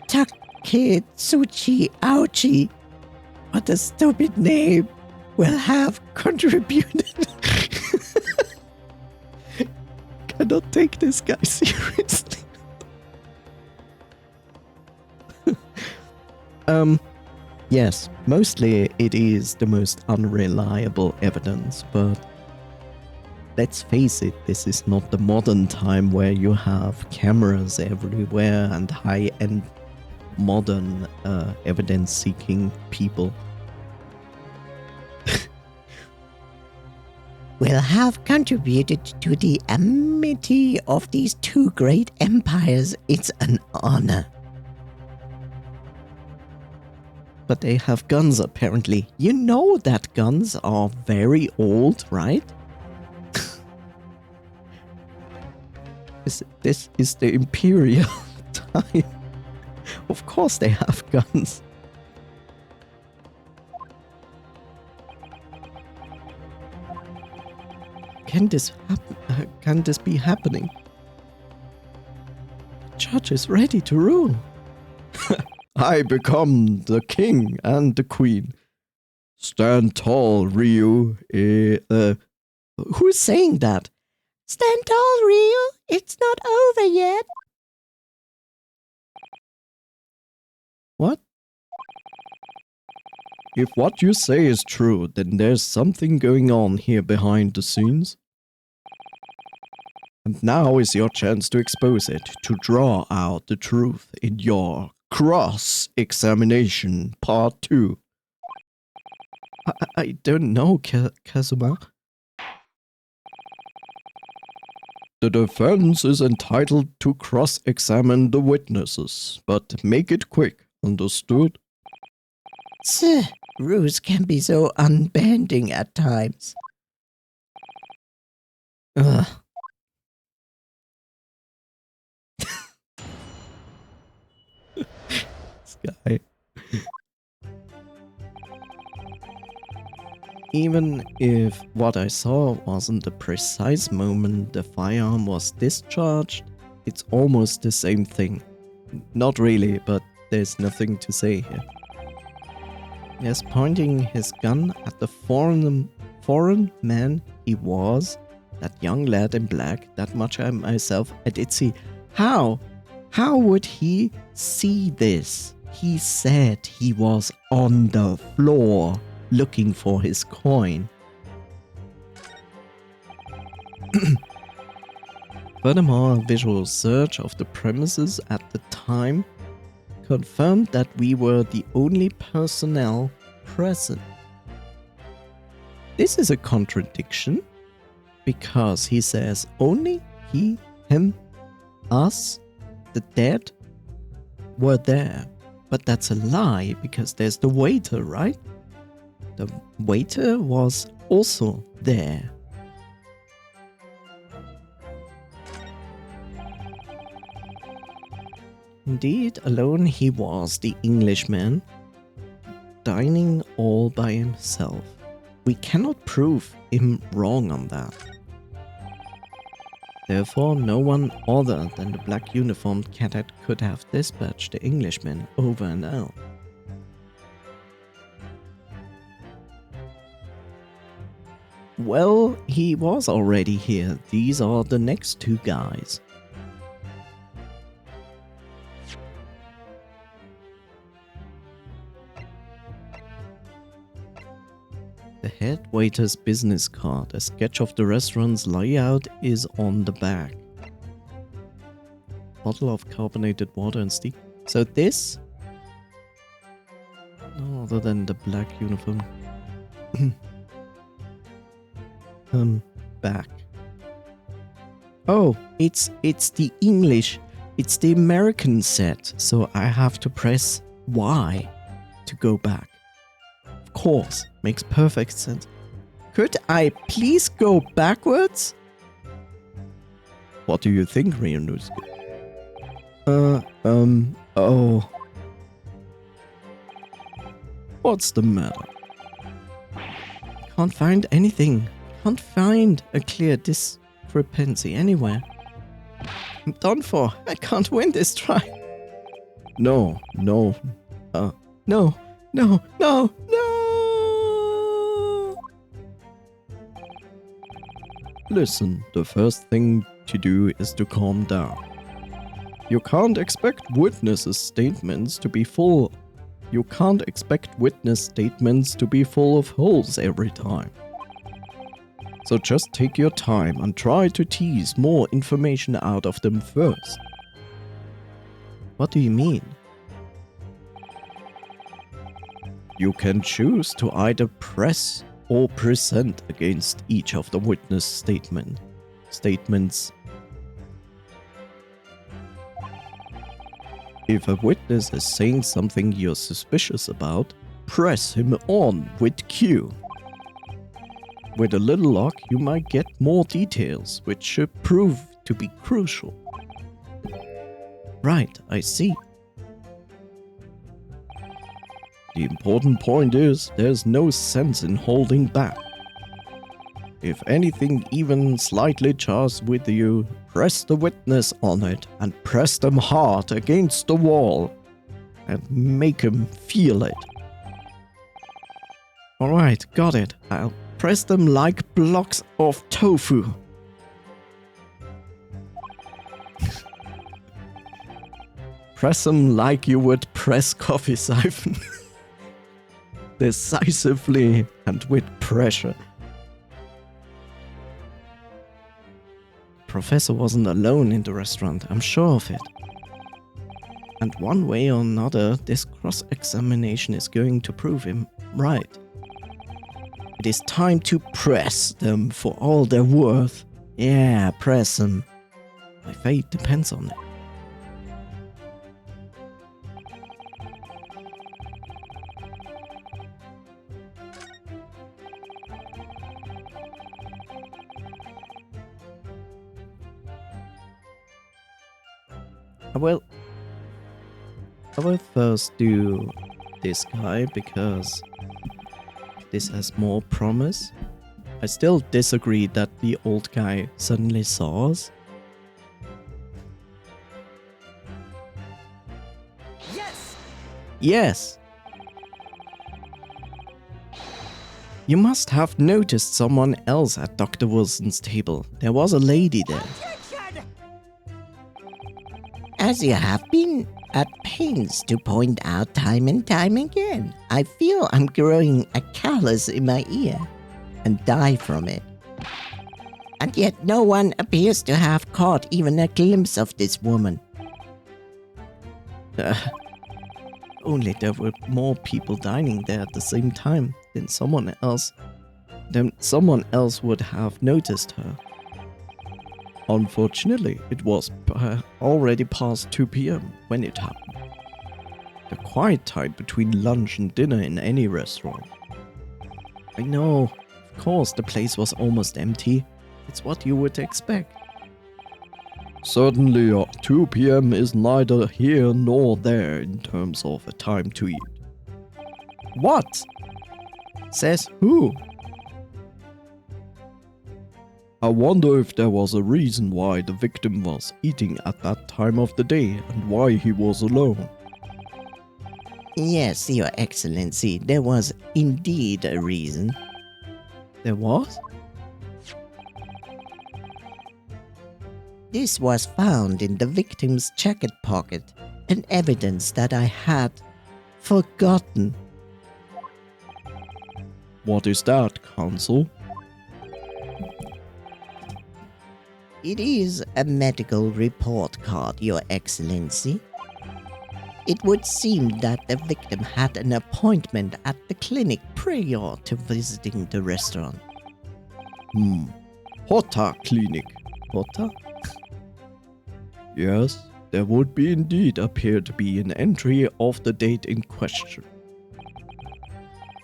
Taketsuchi Ouchi, what a stupid name, will have contributed. Cannot take this guy seriously. Yes, mostly it is the most unreliable evidence, but let's face it, this is not the modern time where you have cameras everywhere and high-end modern evidence-seeking people. Will have contributed to the amity of these two great empires. It's an honor. But they have guns, apparently. You know that guns are very old, right? This is the Imperial time. Of course they have guns. Can this happen? Can this be happening? The judge is ready to rule. I become the king and the queen. Stand tall, Ryu. Who's saying that? Stand tall, Ryu. It's not over yet. What? If what you say is true, then there's something going on here behind the scenes. And now is your chance to expose it, to draw out the truth in your cross-examination part 2. I don't know, Kazuma. The defense is entitled to cross-examine the witnesses, but make it quick, understood? Sir, rules can be so unbending at times. Ugh. This guy. Even if what I saw wasn't the precise moment the firearm was discharged, it's almost the same thing. Not really, but there's nothing to say here. Yes, pointing his gun at the foreign man he was, that young lad in black, that much I myself I did see. How? How would he see this? He said he was on the floor looking for his coin. Furthermore, a visual search of the premises at the time confirmed that we were the only personnel present. This is a contradiction, because he says only he, him, us, the dead, were there. But that's a lie, because there's the waiter, right? The waiter was also there. Indeed, alone he was, the Englishman, dining all by himself. We cannot prove him wrong on that. Therefore, no one other than the black uniformed cadet could have dispatched the Englishman over and out. Well, he was already here. These are the next two guys. The head waiter's business card, a sketch of the restaurant's layout, is on the back. Bottle of carbonated water and So this... No, other than the black uniform. Back. Oh, it's the English. It's the American set. So I have to press Y to go back. Of course, makes perfect sense. Could I please go backwards? What do you think, Ryunosuke? Oh. What's the matter? Can't find anything. Can't find a clear discrepancy anywhere. I'm done for. I can't win this try. No. No. No. Listen, the first thing to do is to calm down. You can't expect witnesses' statements to be full. You can't expect witness statements to be full of holes every time. So just take your time and try to tease more information out of them first. What do you mean? You can choose to either press or present against each of the witness statements. If a witness is saying something you're suspicious about, press him on with Q. With a little luck, you might get more details, which should prove to be crucial. Right, I see. The important point is, there's no sense in holding back. If anything even slightly jars with you, press the witness on it and press them hard against the wall and make them feel it. Alright, got it. I'll press them like blocks of tofu. Press them like you would press coffee siphon. Decisively and with pressure. Professor wasn't alone in the restaurant, I'm sure of it. And one way or another, this cross-examination is going to prove him right. It is time to press them for all they're worth. Yeah, press them. My fate depends on it. I will first do this guy because this has more promise. I still disagree that the old guy suddenly saw us. Yes! Yes! You must have noticed someone else at Dr. Wilson's table. There was a lady there. Attention! As you have been at pains to point out time and time again, I feel I'm growing a callus in my ear and die from it. And yet no one appears to have caught even a glimpse of this woman. Only there were more people dining there at the same time than someone else. Then someone else would have noticed her. Unfortunately, it was Already past 2 p.m. when it happened. The quiet time between lunch and dinner in any restaurant. I know, of course the place was almost empty. It's what you would expect. certainly 2 p.m. is neither here nor there in terms of a time to eat. What? Says who? I wonder if there was a reason why the victim was eating at that time of the day and why he was alone. Yes, Your Excellency, there was indeed a reason. There was? This was found in the victim's jacket pocket, an evidence that I had forgotten. What is that, Counsel? It is a medical report card, Your Excellency. It would seem that the victim had an appointment at the clinic prior to visiting the restaurant. Hotta Clinic. Hotta? Yes, there would be indeed appear to be an entry of the date in question.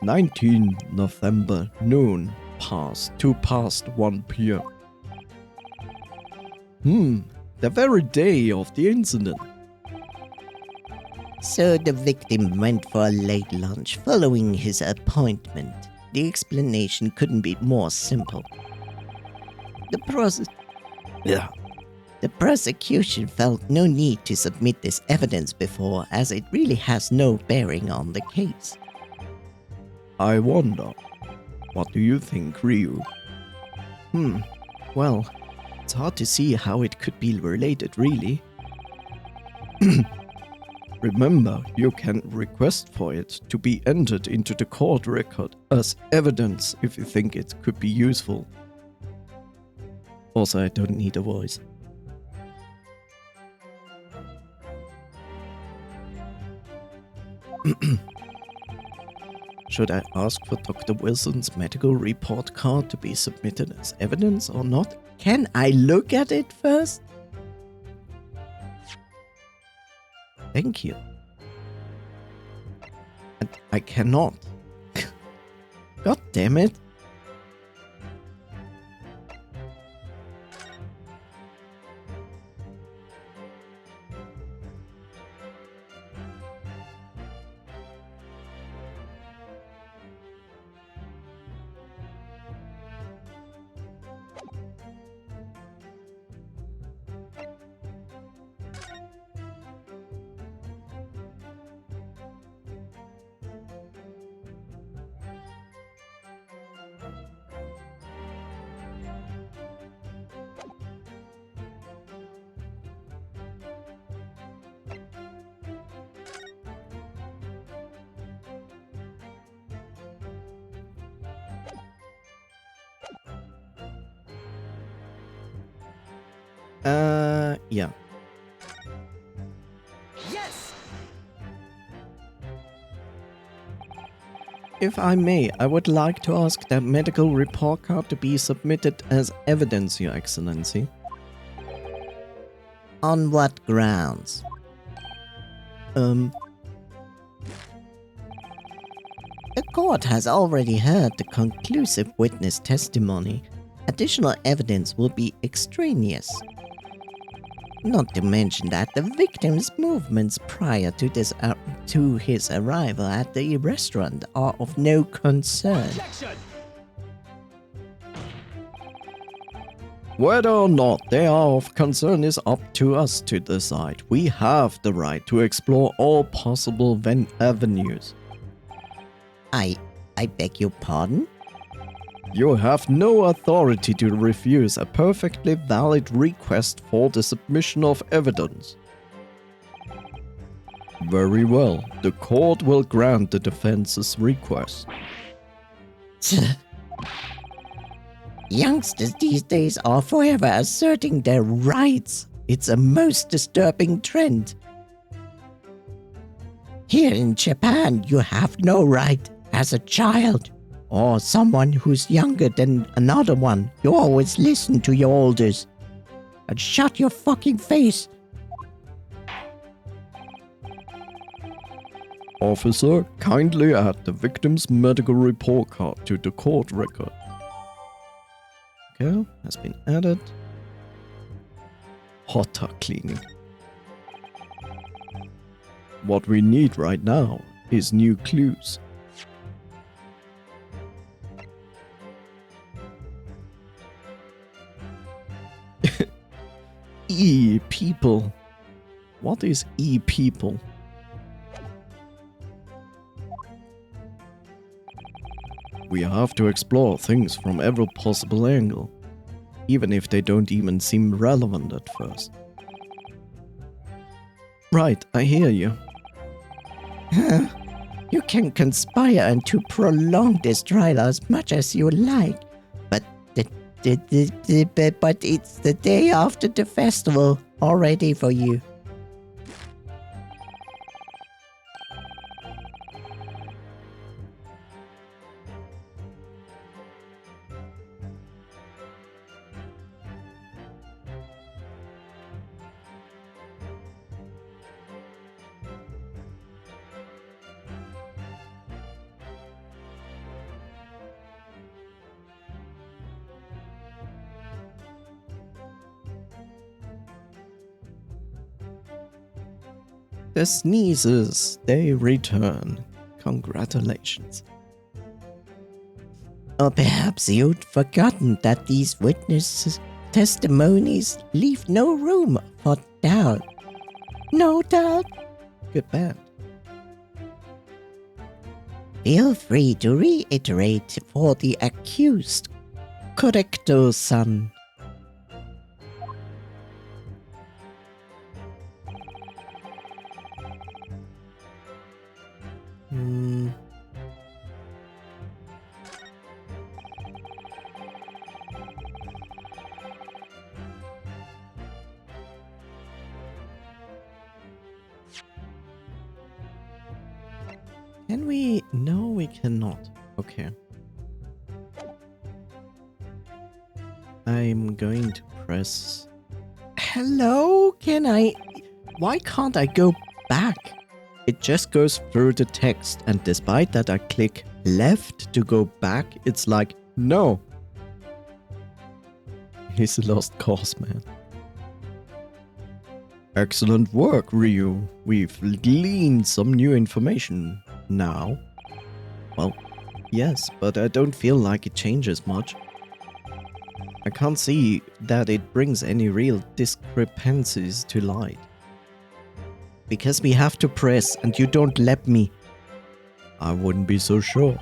19 November noon past 1 p.m. The very day of the incident. So the victim went for a late lunch following his appointment. The explanation couldn't be more simple. The prosecution felt no need to submit this evidence before, as it really has no bearing on the case. I wonder, what do you think, Ryu? Well, it's hard to see how it could be related, really. Remember, you can request for it to be entered into the court record as evidence if you think it could be useful. Also, I don't need a voice. Should I ask for Dr. Wilson's medical report card to be submitted as evidence or not? Can I look at it first? Thank you. And I cannot. God damn it. Yeah. Yes! If I may, I would like to ask that medical report card to be submitted as evidence, Your Excellency. On what grounds? Um, The court has already heard the conclusive witness testimony. Additional evidence will be extraneous. Not to mention that the victim's movements prior to his arrival at the restaurant are of no concern. Objection! Whether or not they are of concern is up to us to decide. We have the right to explore all possible avenues. I beg your pardon? You have no authority to refuse a perfectly valid request for the submission of evidence. Very well, the court will grant the defense's request. Youngsters these days are forever asserting their rights. It's a most disturbing trend. Here in Japan, you have no right as a child or someone who's younger than another one. You always listen to your elders. And shut your fucking face. Officer, kindly add the victim's medical report card to the court record. okay, has been added. Hotta cleaning. What we need right now is new clues. People. What is people? We have to explore things from every possible angle, even if they don't even seem relevant at first. Right, I hear you. You can conspire and to prolong this trial as much as you like, but but it's the day after the festival already for you. The sneezes, they return. Congratulations. Or perhaps you'd forgotten that these witnesses' testimonies leave no room for doubt. No doubt? Good band. Feel free to reiterate for the accused. Correcto, son. Can we? No, we cannot. Okay. I'm going to press... Hello? Can I... Why can't I go back? It just goes through the text, and despite that I click left to go back, it's like, no. He's a lost cause, man. Excellent work, Ryu. We've gleaned some new information now. Well, yes, but I don't feel like it changes much. I can't see that it brings any real discrepancies to light. Because we have to press and you don't let me. I wouldn't be so sure.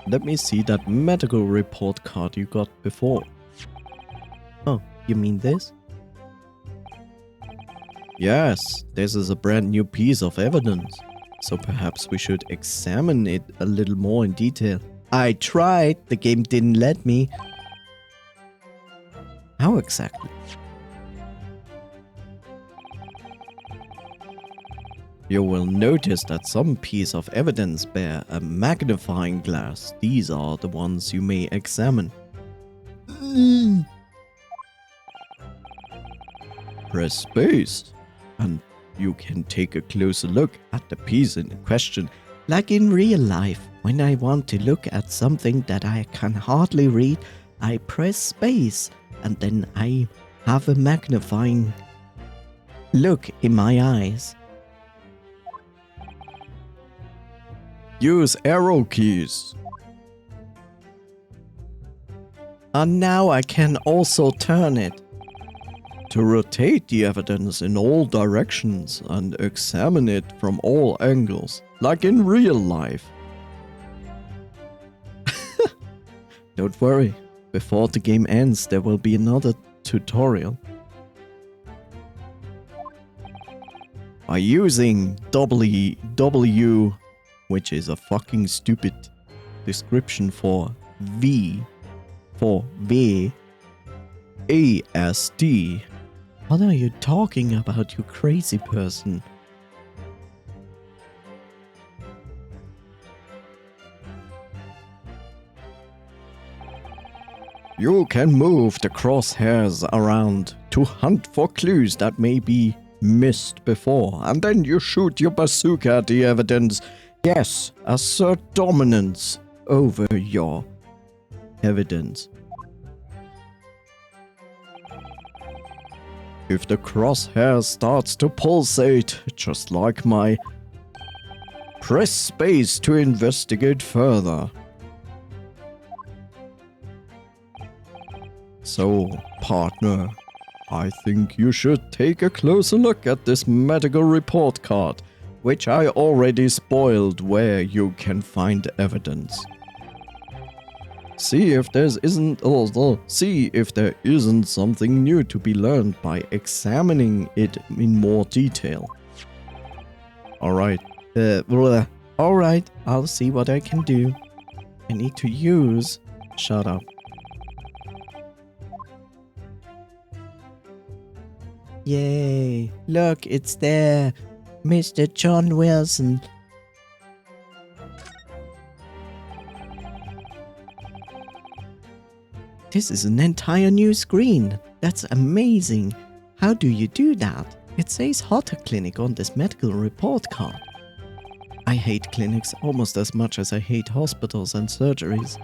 Let me see that medical report card you got before. Oh, you mean this? Yes, this is a brand new piece of evidence. So perhaps we should examine it a little more in detail. I tried, the game didn't let me. How exactly? You will notice that some pieces of evidence bear a magnifying glass. These are the ones you may examine. Press space, and you can take a closer look at the piece in question. Like in real life, when I want to look at something that I can hardly read, I press space, and then I have a magnifying look in my eyes. Use arrow keys. And now I can also turn it to rotate the evidence in all directions and examine it from all angles, like in real life. Don't worry, before the game ends there will be another tutorial. By using W, which is a fucking stupid description for V, ASD. What are you talking about, you crazy person? You can move the crosshairs around to hunt for clues that may be missed before, and then you shoot your bazooka at the evidence. Yes, assert dominance over your evidence. If the crosshair starts to pulsate, just like my, press space to investigate further. So, partner, I think you should take a closer look at this medical report card, which I already spoiled where you can find evidence. See if there isn't something new to be learned by examining it in more detail. Alright. Alright, I'll see what I can do. I need to use... Shut up. Yay! Look, it's there! Mr. John Wilson. This is an entire new screen. That's amazing. How do you do that? It says Hotter Clinic on this medical report card. I hate clinics almost as much as I hate hospitals and surgeries.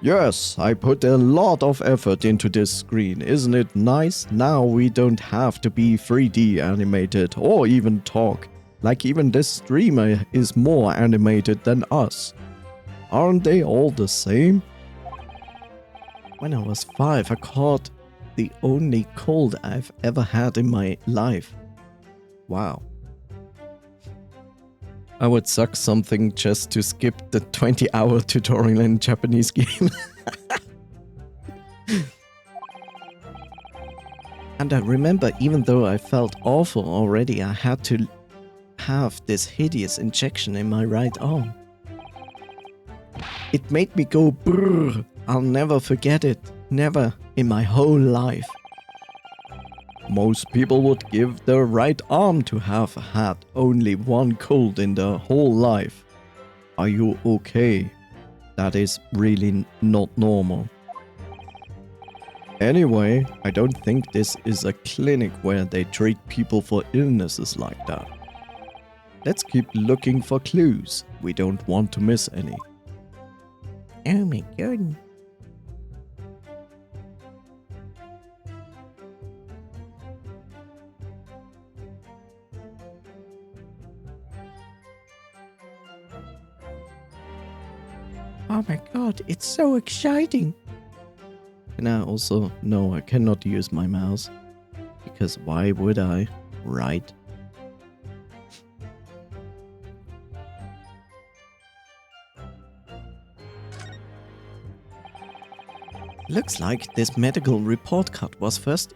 Yes, I put a lot of effort into this screen. Isn't it nice? Now we don't have to be 3D animated or even talk. Like even this streamer is more animated than us. Aren't they all the same? When I was 5, I caught the only cold I've ever had in my life. Wow. I would suck something just to skip the 20-hour tutorial in Japanese game. And I remember, even though I felt awful already, I had to have this hideous injection in my right arm. It made me go brrr. I'll never forget it. Never in my whole life. Most people would give their right arm to have had only one cold in their whole life. Are you okay? That is really not normal. Anyway, I don't think this is a clinic where they treat people for illnesses like that. Let's keep looking for clues. We don't want to miss any. Oh my god. Oh my god, it's so exciting. And I also know I cannot use my mouse. Because why would I? Right? Looks like this medical report card was first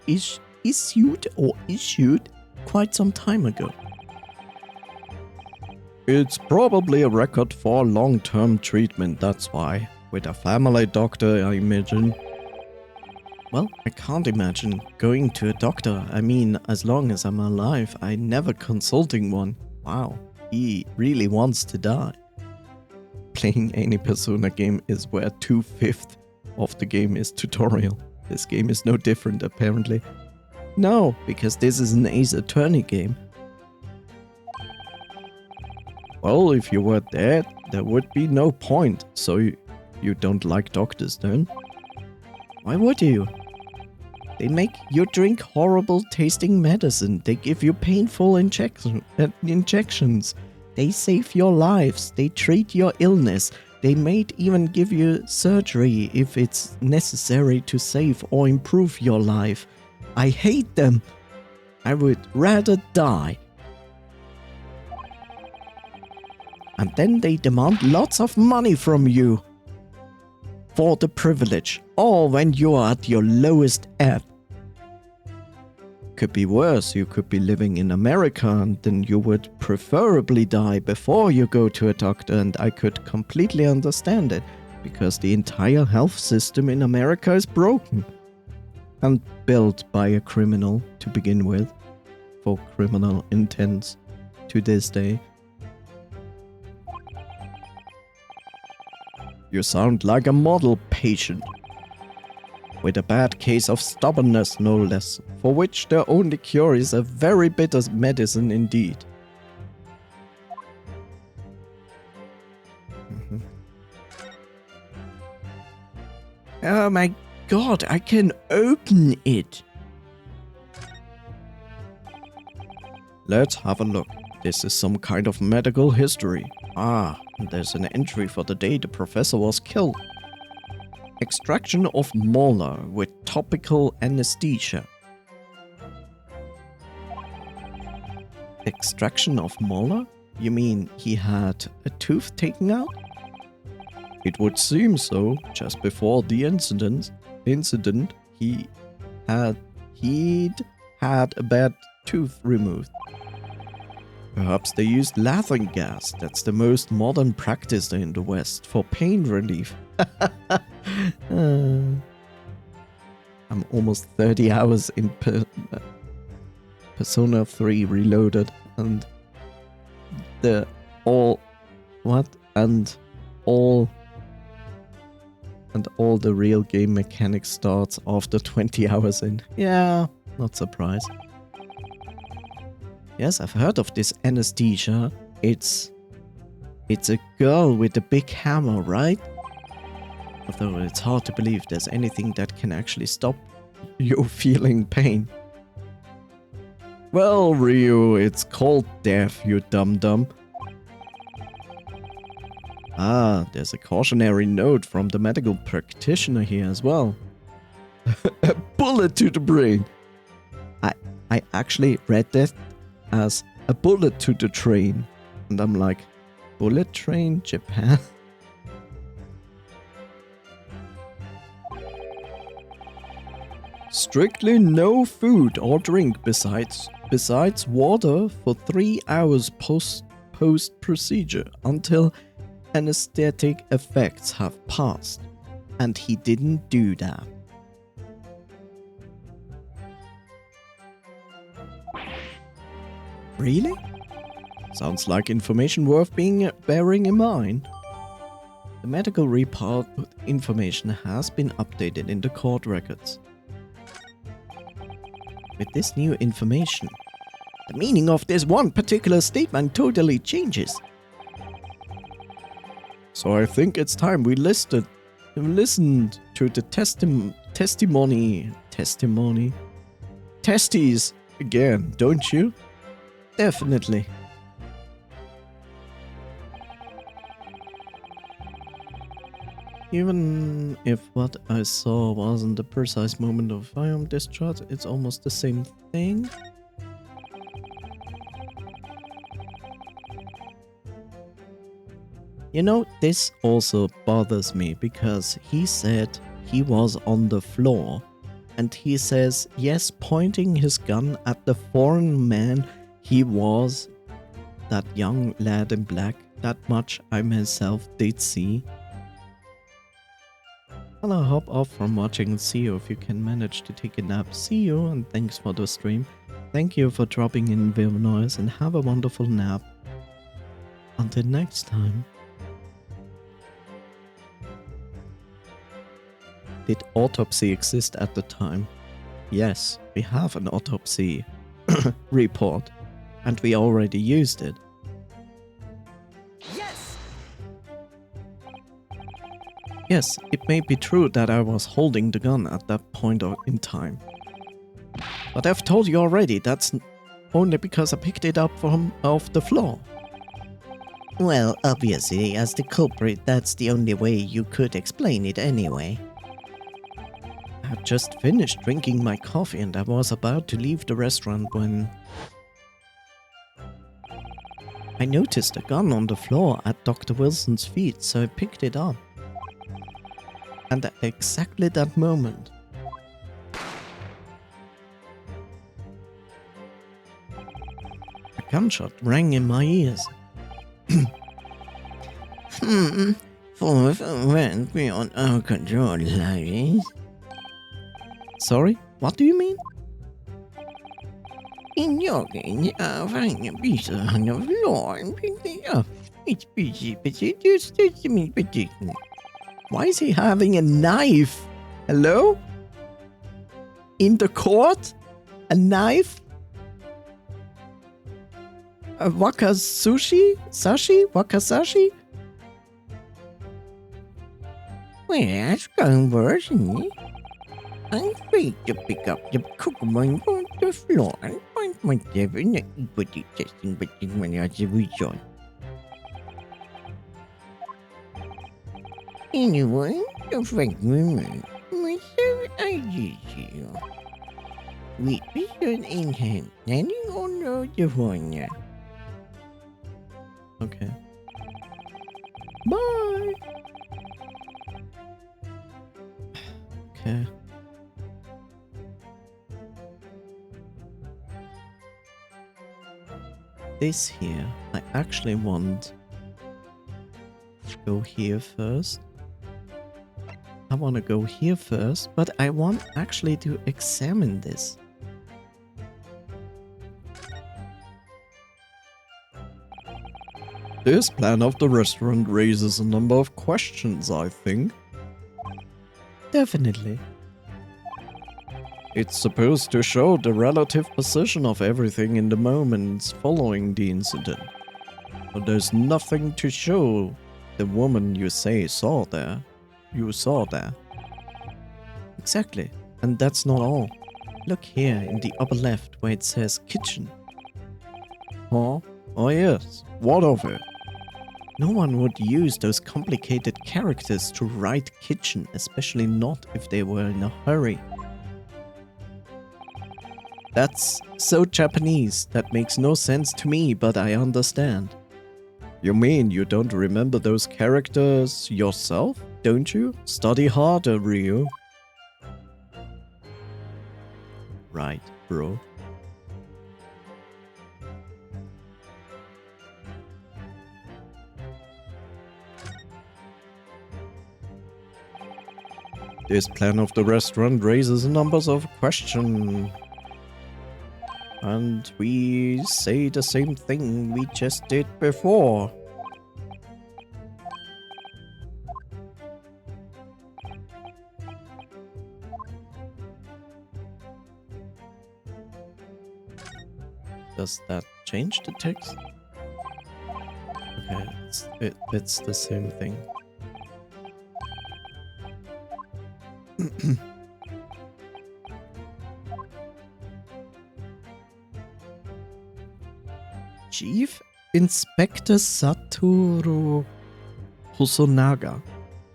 issued quite some time ago. It's probably a record for long-term treatment, that's why. With a family doctor, I imagine. Well, I can't imagine going to a doctor. I mean, as long as I'm alive, I never consulting one. Wow, he really wants to die. Playing any Persona game is where 2/5 of the game is tutorial. This game is no different, apparently. No, because this is an Ace Attorney game. Well, if you were dead, there would be no point. So you don't like doctors then? Why would you? They make you drink horrible tasting medicine. They give you painful injections. They save your lives. They treat your illness. They might even give you surgery if it's necessary to save or improve your life. I hate them. I would rather die. And then they demand lots of money from you. For the privilege. Or when you are at your lowest ebb. Could be worse. You could be living in America and then you would preferably die before you go to a doctor, and I could completely understand it. Because the entire health system in America is broken. And built by a criminal to begin with. For criminal intents to this day. You sound like a model patient. With a bad case of stubbornness, no less, for which their only cure is a very bitter medicine indeed. Oh my god, I can open it! Let's have a look. This is some kind of medical history. Ah, there's an entry for the day the professor was killed. Extraction of molar with topical anesthesia. Extraction of molar? You mean he had a tooth taken out? It would seem so. Just before the incident, he'd had a bad tooth removed. Perhaps they used laughing gas. That's the most modern practice in the West for pain relief. I'm almost 30 hours in Persona 3 Reloaded, and all the real game mechanics starts after 20 hours in. Yeah, not surprised. Yes, I've heard of this anesthesia. It's a girl with a big hammer, right? Although it's hard to believe there's anything that can actually stop you feeling pain. Well, Ryu, it's called death, you dum-dum. Ah, there's a cautionary note from the medical practitioner here as well. A bullet to the brain. I actually read that as a bullet to the train. And I'm like, bullet train, Japan? Strictly no food or drink besides water for 3 hours post procedure until anesthetic effects have passed. And he didn't do that. Really? Sounds like information worth bearing in mind. The medical report information has been updated in the court records. With this new information, the meaning of this one particular statement totally changes. So I think it's time we listened to the testes again, don't you? Definitely. Even if what I saw wasn't the precise moment of firearm discharge, it's almost the same thing. You know, this also bothers me because he said he was on the floor and he says, yes, pointing his gun at the foreign man he was, that young lad in black. That much I myself did see. I'll hop off from watching and see you if you can manage to take a nap. See you and thanks for the stream. Thank you for dropping in Viv Noise and have a wonderful nap. Until next time. Did autopsy exist at the time? Yes, we have an autopsy report. And we already used it. Yes! Yes, it may be true that I was holding the gun at that point in time. But I've told you already, that's only because I picked it up from off the floor. Well, obviously, as the culprit, that's the only way you could explain it anyway. I had just finished drinking my coffee and I was about to leave the restaurant when I noticed a gun on the floor at Dr. Wilson's feet, so I picked it up. And at exactly that moment, a gunshot rang in my ears. Force went beyond our control, Larry. Sorry, what do you mean? In your game, I find a piece on the floor and picked it up. It's busy, but it just to me particularly. Why is he having a knife? Hello? In the court? A knife? A wakasashi? Sashi? Wakasashi? Well, that's going worse, isn't it? I'm free to pick up the Pokemon on the floor and find myself in the equity testing between as a result. Anyway, the fact remains, myself I did you. We vision in hand, landing on California. Okay. Bye! Okay. This here, I actually want to go here first. I want to go here first, but I want actually to examine this. This plan of the restaurant raises a number of questions, I think. Definitely. It's supposed to show the relative position of everything in the moments following the incident. But there's nothing to show the woman you say saw there. you saw there. Exactly. And that's not all. Look here in the upper left where it says kitchen. Huh? Oh yes, what of it? No one would use those complicated characters to write kitchen, especially not if they were in a hurry. That's so Japanese. That makes no sense to me, but I understand. You mean you don't remember those characters yourself, don't you? Study harder, Ryu. Right, bro. This plan of the restaurant raises numbers of questions. And we say the same thing we just did before. Does that change the text? Okay, it's the same thing. Chief Inspector Satoru Hosonaga,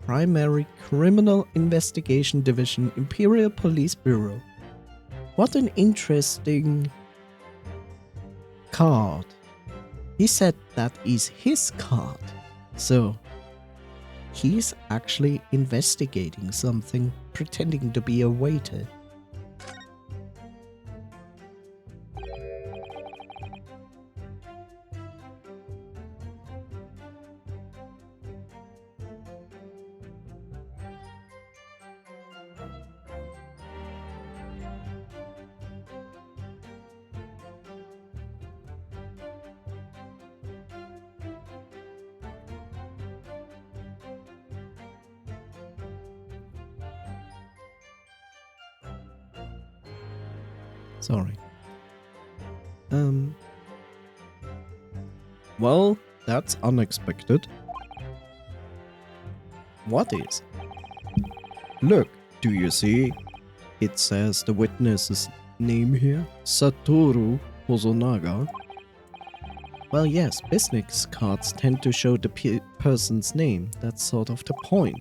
Primary Criminal Investigation Division, Imperial Police Bureau. What an interesting card. He said that is his card. So, he's actually investigating something, pretending to be a waiter. Sorry. Well, that's unexpected. What is? Look, do you see? It says the witness's name here, Satoru Hosonaga. Well, yes, business cards tend to show the person's name. That's sort of the point.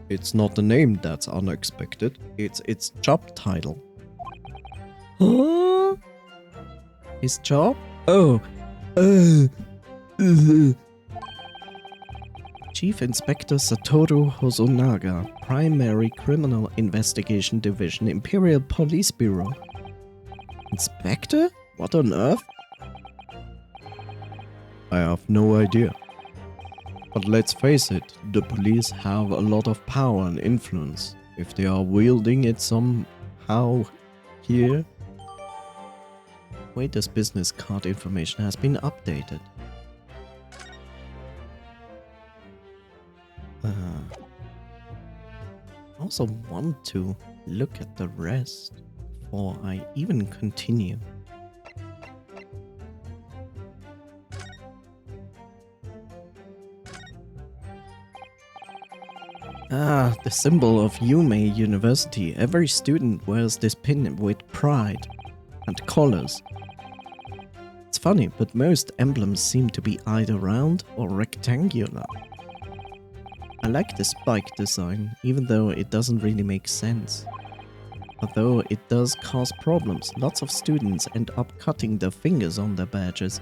It's not the name that's unexpected, it's its job title. Huh? His job? Oh, Chief Inspector Satoru Hosonaga, Primary Criminal Investigation Division, Imperial Police Bureau. Inspector? What on earth? I have no idea. But let's face it, the police have a lot of power and influence. If they are wielding it somehow here. Waiter's business card information has been updated. I also want to look at the rest before I even continue. Ah, the symbol of Yume University. Every student wears this pin with pride and collars. It's funny, but most emblems seem to be either round or rectangular. I like the spike design, even though it doesn't really make sense. Although it does cause problems, lots of students end up cutting their fingers on their badges.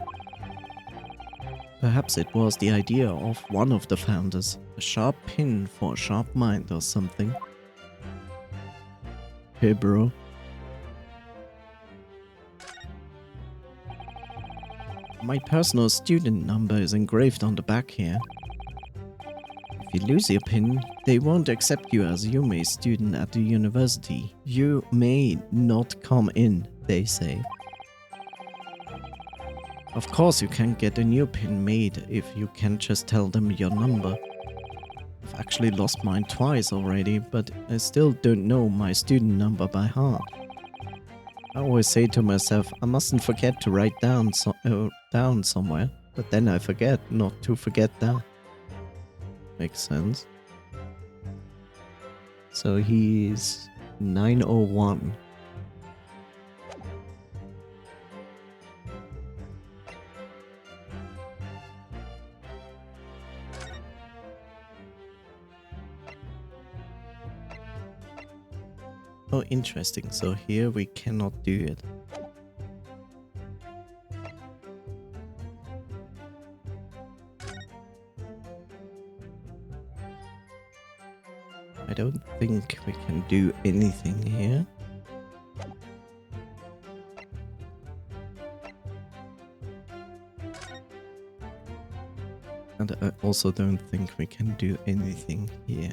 Perhaps it was the idea of one of the founders, a sharp pin for a sharp mind or something. Hey bro. My personal student number is engraved on the back here. If you lose your pin, they won't accept you as a Yume student at the university. You may not come in, they say. Of course you can't get a new pin made if you can't just tell them your number. I've actually lost mine twice already, but I still don't know my student number by heart. I always say to myself, I mustn't forget to write down somewhere, but then I forget not to forget that. makes sense. So he's 901. Oh, interesting. So here we cannot do it. I don't think we can do anything here. And I also don't think we can do anything here.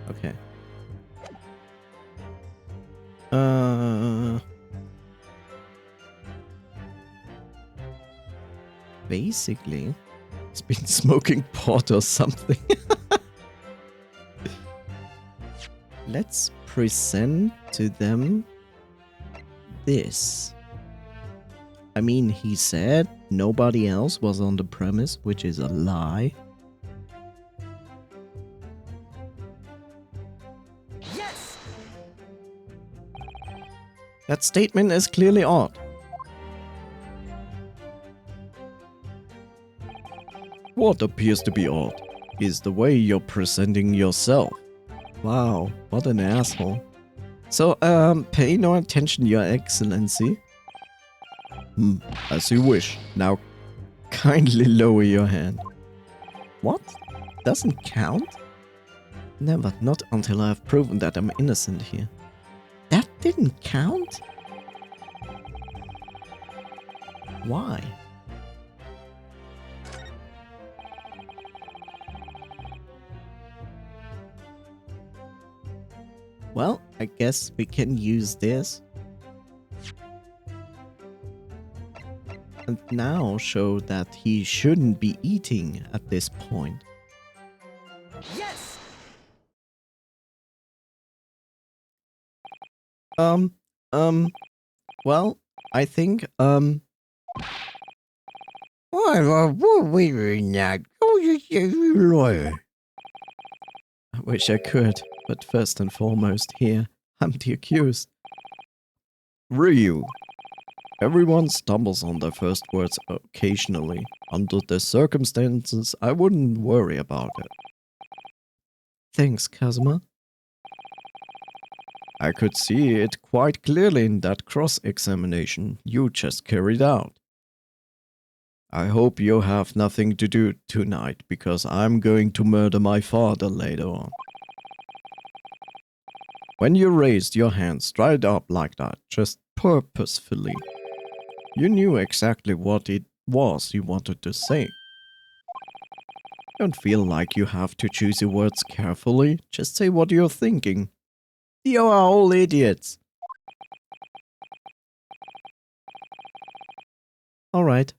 Okay. Basically, he's been smoking pot or something. Let's present to them this. I mean, he said nobody else was on the premise, which is a lie. Yes! That statement is clearly odd. What appears to be odd is the way you're presenting yourself. Wow, what an asshole. So, pay no attention, Your Excellency. As you wish. Now, kindly lower your hand. What? Doesn't count? Never, not until I've proven that I'm innocent here. That didn't count? Why? Well, I guess we can use this. And now show that he shouldn't be eating at this point. Yes! Well, I think, I wish I could, but first and foremost here, I'm the accused. Ryu. Everyone stumbles on their first words occasionally. Under the circumstances, I wouldn't worry about it. Thanks, Kazuma. I could see it quite clearly in that cross-examination you just carried out. I hope you have nothing to do tonight, because I'm going to murder my father later on. When you raised your hand straight up like that, just purposefully, you knew exactly what it was you wanted to say. Don't feel like you have to choose your words carefully, just say what you're thinking. You are all idiots. Alright.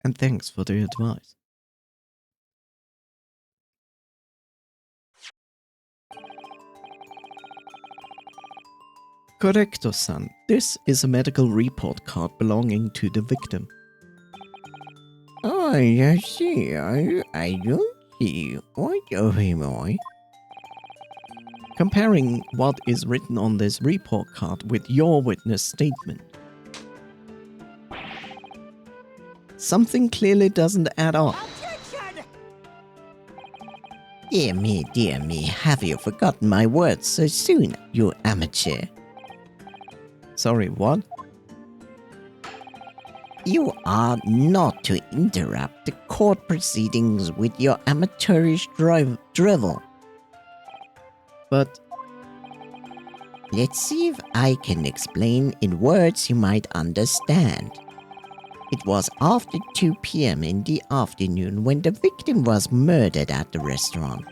And thanks for the advice. Correcto-san, this is a medical report card belonging to the victim. Oh, I see. I don't see. What of him, Comparing what is written on this report card with your witness statement. Something clearly doesn't add up. Objection! Dear me, have you forgotten my words so soon, you amateur? Sorry, what? You are not to interrupt the court proceedings with your amateurish drivel. But Let's see if I can explain in words you might understand. It was after 2 p.m. in the afternoon when the victim was murdered at the restaurant.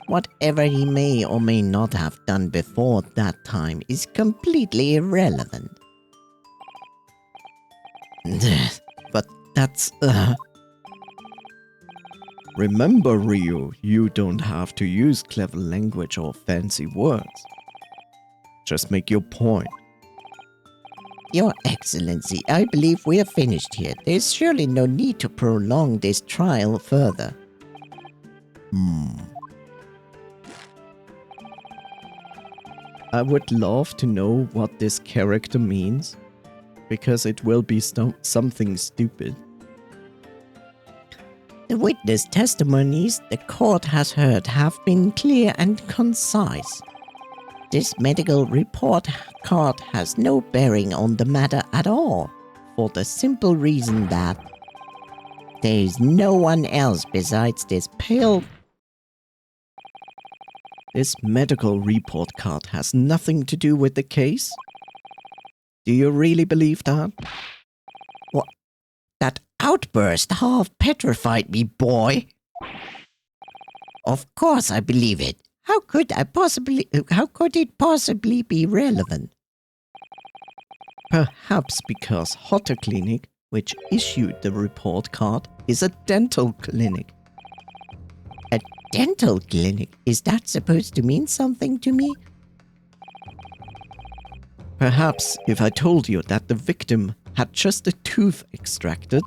Whatever he may or may not have done before that time is completely irrelevant. but that's Remember, Ryu, you don't have to use clever language or fancy words. Just make your point. Your Excellency, I believe we are finished here. There's surely no need to prolong this trial further. I would love to know what this character means, because it will be something stupid. The witness testimonies the court has heard have been clear and concise. This medical report card has no bearing on the matter at all, for the simple reason that there is no one else besides this pale... This medical report card has nothing to do with the case? Do you really believe that? What? That outburst half petrified me, boy. Of course I believe it. How could it possibly be relevant? Perhaps because Hotter Clinic, which issued the report card, is a dental clinic. A dental clinic? Is that supposed to mean something to me? Perhaps if I told you that the victim had just a tooth extracted.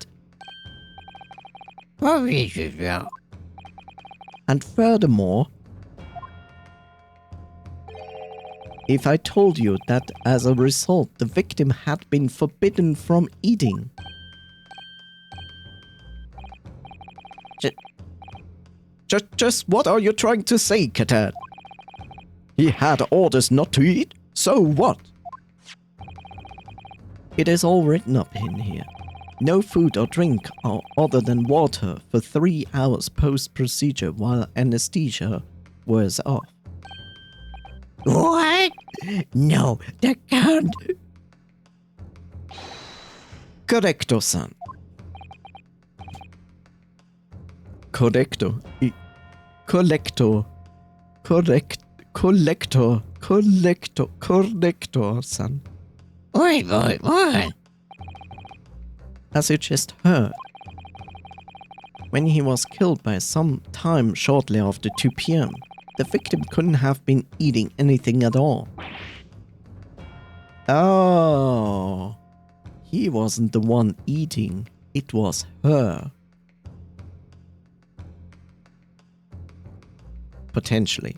And furthermore, if I told you that as a result the victim had been forbidden from eating. Just what are you trying to say, Cadet? He had orders not to eat, so what? It is all written up in here. No food or drink other than water for 3 hours post-procedure while anesthesia wears off. What? No, that can't... Correcto-san. Correcto. Corrector-san. Oi. As you just heard, when he was killed by some time shortly after 2 p.m., the victim couldn't have been eating anything at all. Oh, he wasn't the one eating, it was her. Potentially.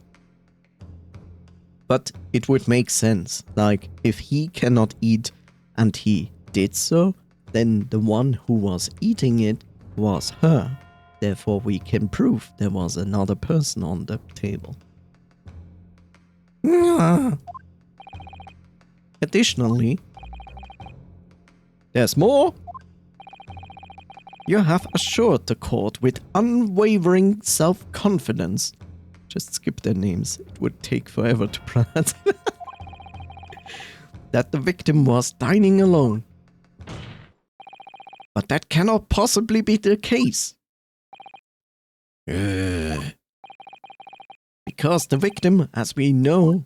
But it would make sense, like, if he cannot eat and he did so, then the one who was eating it was her. Therefore, we can prove there was another person on the table. Additionally, there's more. You have assured the court with unwavering self-confidence. Just skip their names, it would take forever to pronounce. That the victim was dining alone. But that cannot possibly be the case. Because the victim, as we know,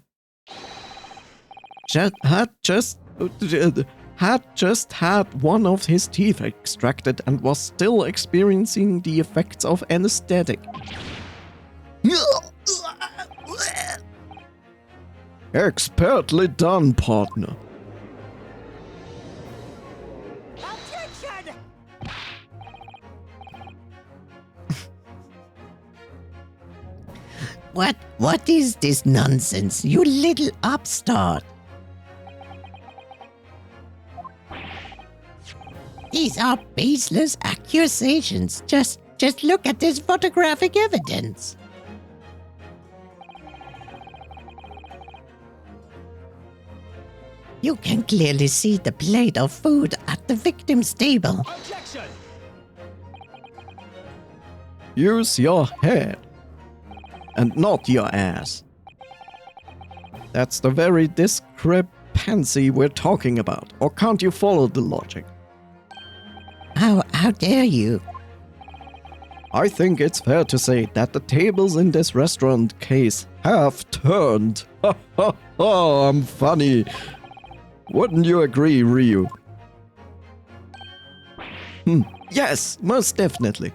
had just had one of his teeth extracted and was still experiencing the effects of anesthetic. Expertly done, partner. Objection! What is this nonsense, you little upstart? These are baseless accusations. Just look at this photographic evidence. You can clearly see the plate of food at the victim's table. Objection! Use your head. And not your ass. That's the very discrepancy we're talking about. Or can't you follow the logic? How dare you? I think it's fair to say that the tables in this restaurant case have turned. Ha ha ha, I'm funny. Wouldn't you agree, Ryu? Yes, most definitely.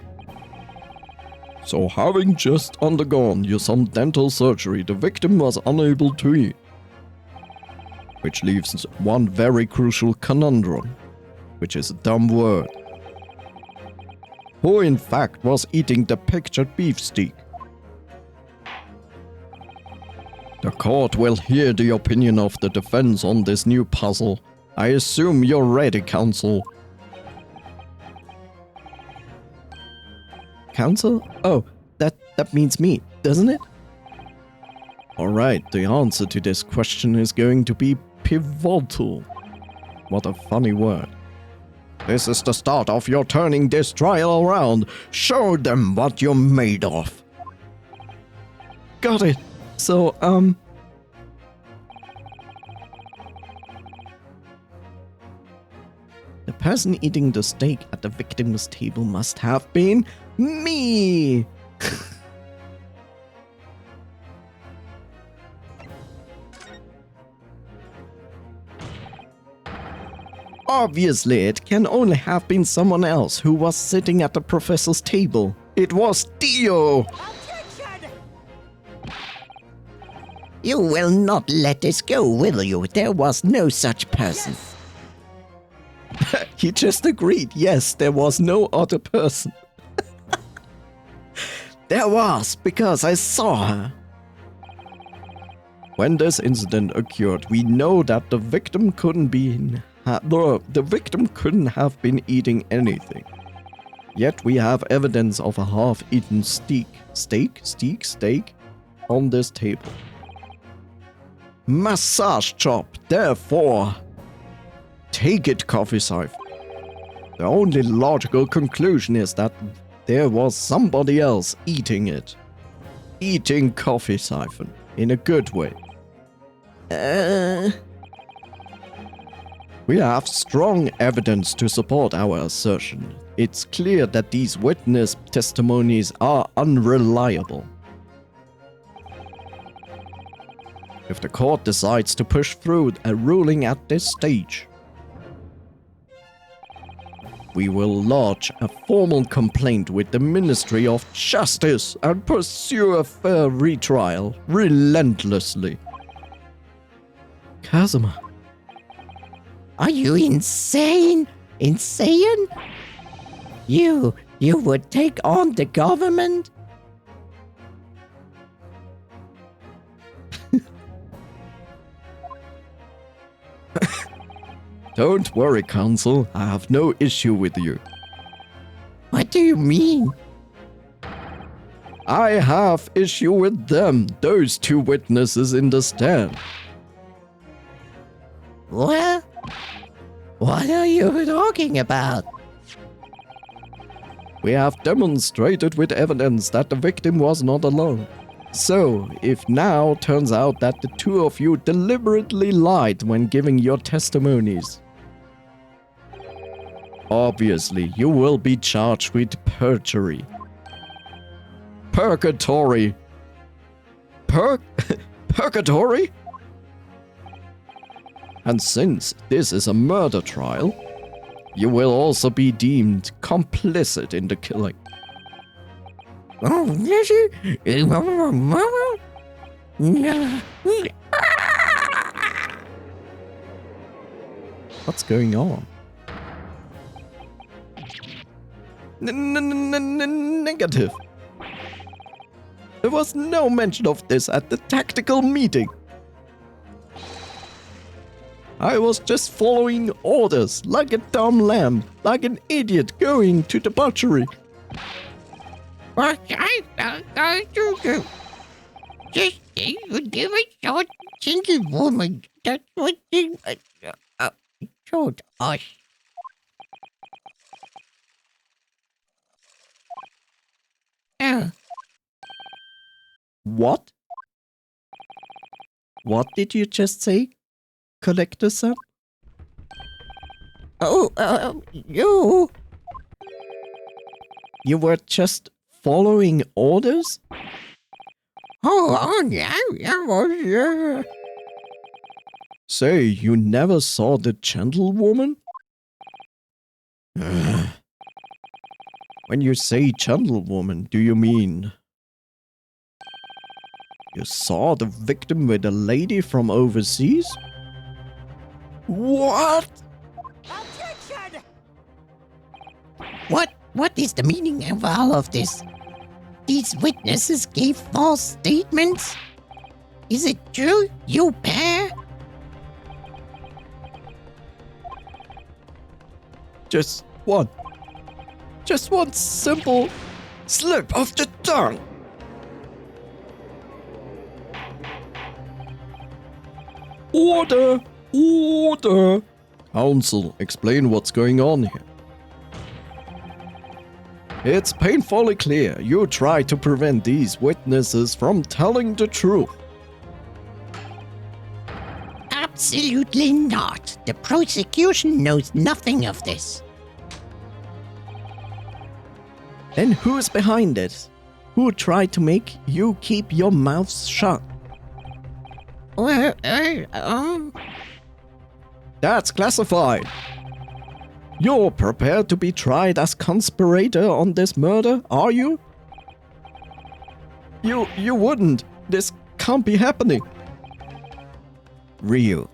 So having just undergone some dental surgery, the victim was unable to eat. Which leaves one very crucial conundrum, which is a dumb word. Who in fact was eating the pictured beefsteak? The court will hear the opinion of the defense on this new puzzle. I assume you're ready, counsel. Counsel? Oh, that means me, doesn't it? Alright, the answer to this question is going to be pivotal. What a funny word. This is the start of your turning this trial around. Show them what you're made of. Got it. So, the person eating the steak at the victim's table must have been me! Obviously, it can only have been someone else who was sitting at the professor's table. It was Dio! Objection! You will not let this go, will you? There was no such person. Yes. He just agreed, yes, there was no other person. There was, because I saw her. When this incident occurred, we know that the victim couldn't have been eating anything. Yet we have evidence of a half-eaten steak on this table. Massage chop, therefore. Take it, coffee siphon. The only logical conclusion is that there was somebody else eating it. Eating coffee siphon, in a good way. We have strong evidence to support our assertion. It's clear that these witness testimonies are unreliable. If the court decides to push through a ruling at this stage, we will lodge a formal complaint with the Ministry of Justice and pursue a fair retrial relentlessly. Kazuma. Are you insane? Insane? You would take on the government? Don't worry, counsel. I have no issue with you. What do you mean? I have issue with them, those two witnesses in the stand. What? What are you talking about? We have demonstrated with evidence that the victim was not alone. So, if now turns out that the two of you deliberately lied when giving your testimonies, obviously you will be charged with perjury. Purgatory. Purgatory? And since this is a murder trial, you will also be deemed complicit in the killing. What's going on? Negative. There was no mention of this at the tactical meeting. I was just following orders, like a dumb lamb, like an idiot going to the butchery. What I do? Just say you give a short single woman. That's what they told us. What? What did you just say, Collector Sam? You? You were just following orders? Yeah. Say, you never saw the gentlewoman? When you say gentlewoman, do you mean you saw the victim with a lady from overseas? What? Objection! What is the meaning of all of this? These witnesses gave false statements? Is it true, you pair? Just one simple slip of the tongue. Order! Order! Counsel, explain what's going on here. It's painfully clear you try to prevent these witnesses from telling the truth. Absolutely not. The prosecution knows nothing of this. Then who's behind it? Who tried to make you keep your mouths shut? Well, That's classified. You're prepared to be tried as conspirator on this murder, are you? You wouldn't. This can't be happening. Ryu.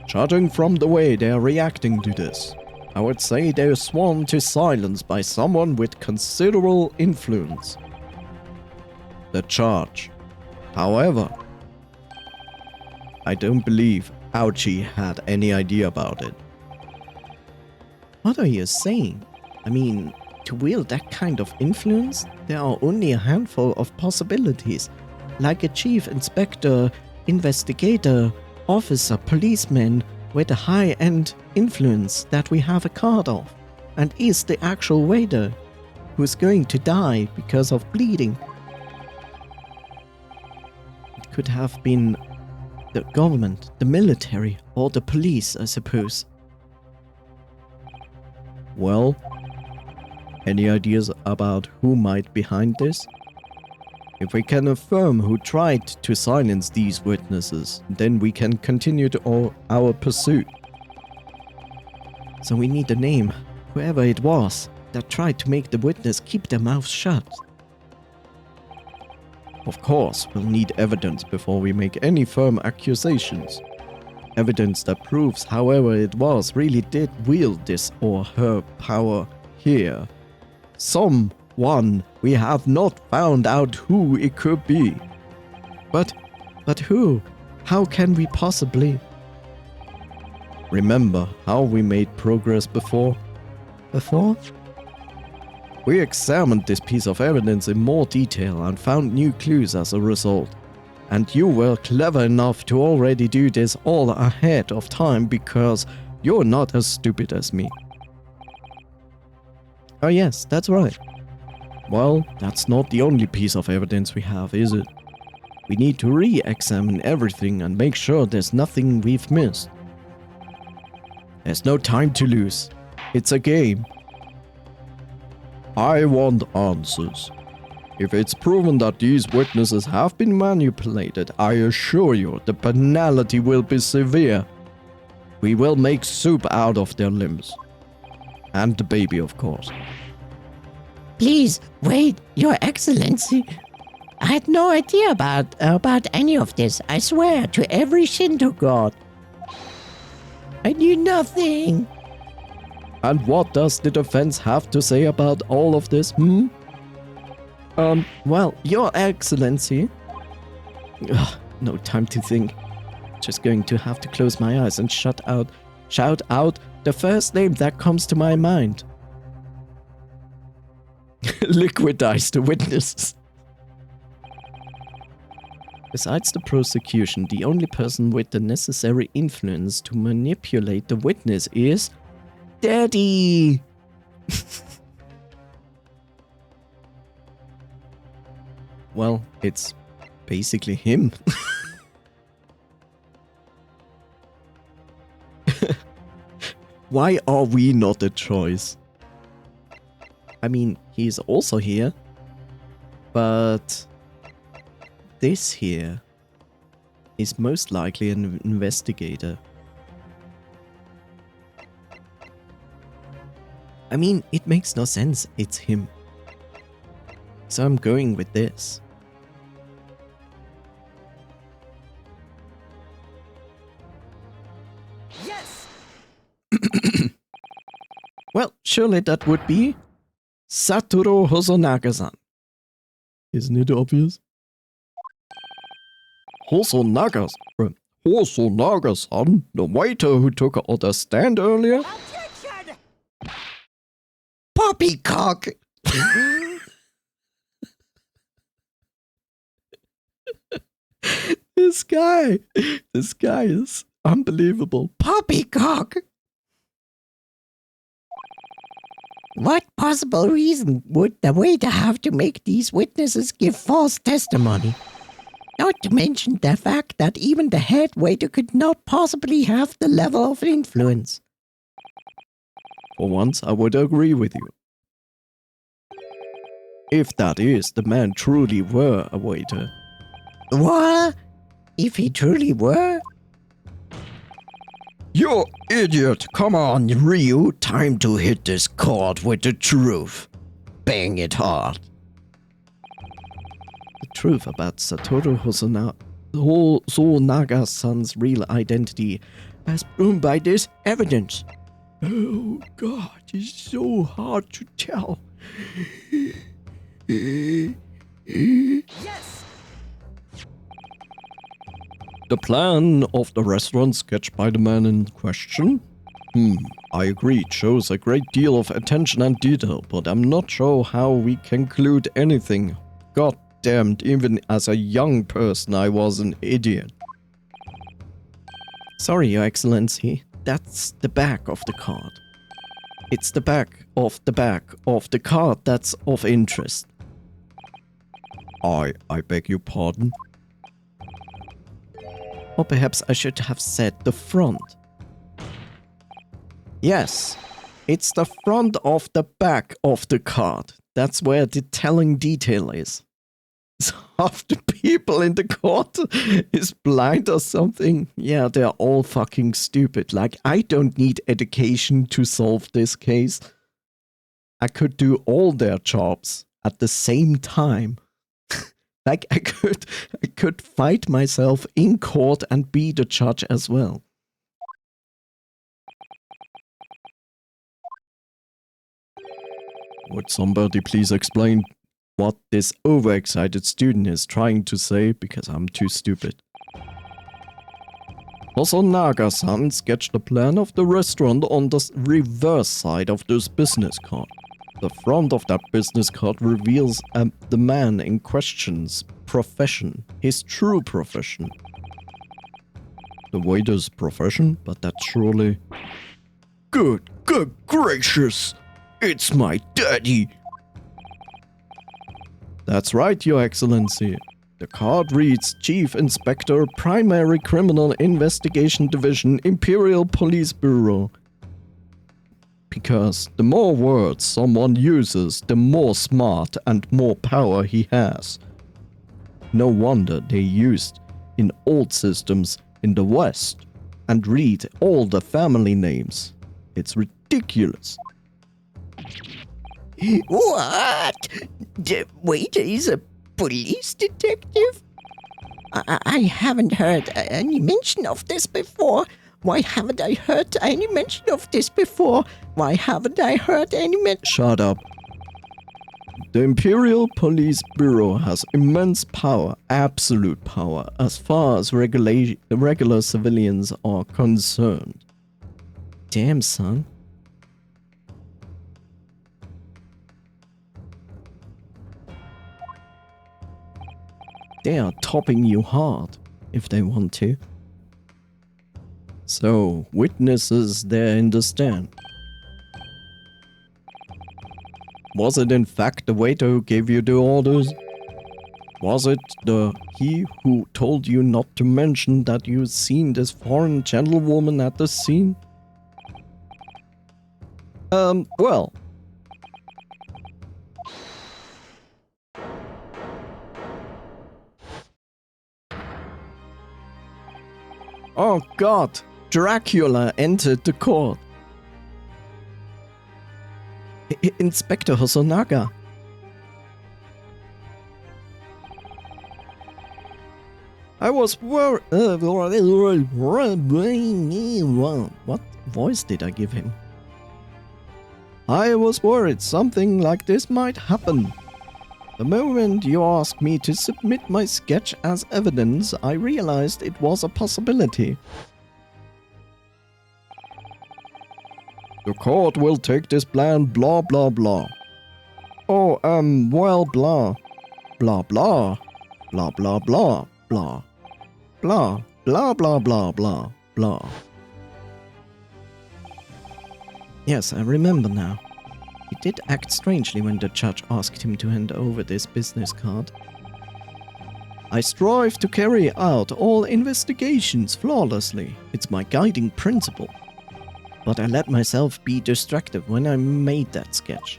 Judging from the way they're reacting to this, I would say they're sworn to silence by someone with considerable influence. The charge. However, I don't believe Ouchie had any idea about it. What are you saying? I mean, to wield that kind of influence, there are only a handful of possibilities, like a chief inspector, investigator, officer, policeman, with a high-end influence that we have a card of, and is the actual waiter, who's going to die because of bleeding. It could have been the government, the military, or the police, I suppose. Well, any ideas about who might be behind this? If we can affirm who tried to silence these witnesses, then we can continue our pursuit. So we need a name, whoever it was, that tried to make the witness keep their mouths shut. Of course, we'll need evidence before we make any firm accusations. Evidence that proves however it was really did wield this or her power here. Someone we have not found out who it could be. But who? How can we possibly? Remember how we made progress before? We examined this piece of evidence in more detail and found new clues as a result. And you were clever enough to already do this all ahead of time because you're not as stupid as me. Oh yes, that's right. Well, that's not the only piece of evidence we have, is it? We need to re-examine everything and make sure there's nothing we've missed. There's no time to lose. It's a game. I want answers. If it's proven that these witnesses have been manipulated, I assure you the penalty will be severe. We will make soup out of their limbs. And the baby, of course. please, wait, Your Excellency. I had no idea about any of this. I swear to every Shinto god. I knew nothing. And what does the defense have to say about all of this, Well, Your Excellency. Ugh, no time to think. Just going to have to close my eyes and shout out the first name that comes to my mind. Liquidize the witnesses. Besides the prosecution, the only person with the necessary influence to manipulate the witness is Daddy. Well, it's basically him. Why are we not a choice? I mean, he's also here, but this here is most likely an investigator. I mean, it makes no sense, it's him. So I'm going with this. Yes! Well, surely that would be Satoru Hosonaga-san. Isn't it obvious? Hosonaga-san, the waiter who took out the stand earlier? Objection! Poppycock! This guy is unbelievable. Poppycock! What possible reason would the waiter have to make these witnesses give false testimony? Not to mention the fact that even the head waiter could not possibly have the level of influence. For once, I would agree with you. If that is, the man truly were a waiter. What? If he truly were? You idiot! Come on, Ryu, time to hit this chord with the truth. Bang it hard. The truth about Satoru Hosonaga-san's real identity as proven by this evidence. Oh God, it's so hard to tell. Yes! The plan of the restaurant sketched by the man in question? I agree, it shows a great deal of attention and detail, but I'm not sure how we conclude anything. God damned, even as a young person I was an idiot. Sorry, Your Excellency, that's the back of the card. It's the back of the card that's of interest. I beg your pardon? Or perhaps I should have said the front. Yes, it's the front of the back of the card. That's where the telling detail is. Half the people in the court is blind or something. Yeah, they're all fucking stupid. Like, I don't need education to solve this case. I could do all their jobs at the same time. Like, I could fight myself in court and be the judge as well. Would somebody please explain what this overexcited student is trying to say, because I'm too stupid. Hosonaga-san sketched the plan of the restaurant on the reverse side of this business card. The front of that business card reveals the man in question's profession, his true profession. The waiter's profession, but that's surely... Good gracious! It's my daddy! That's right, Your Excellency. The card reads Chief Inspector, Primary Criminal Investigation Division, Imperial Police Bureau. Because the more words someone uses, the more smart and more power he has. No wonder they used in old systems in the West and read all the family names. It's ridiculous. What? The waiter is a police detective? I haven't heard any mention of this before. Why haven't I heard any mention of this before? Why haven't I heard any mention? Shut up. The Imperial Police Bureau has immense power, absolute power, as far as regular civilians are concerned. Damn, son. They are topping you hard, if they want to. So, witnesses there in the stand. Was it in fact the waiter who gave you the orders? Was it he who told you not to mention that you'd seen this foreign gentlewoman at the scene? Well. Oh God! Dracula entered the court. Inspector I was worried. What voice did I give him? I was worried something like this might happen. The moment you asked me to submit my sketch as evidence, I realized it was a possibility. The court will take this plan blah blah blah. Oh, well, blah. Blah, blah. Blah, blah, blah, blah. Blah, blah, blah, blah, blah, blah. Yes, I remember now. He did act strangely when the judge asked him to hand over this business card. I strive to carry out all investigations flawlessly. It's my guiding principle. But I let myself be distracted when I made that sketch.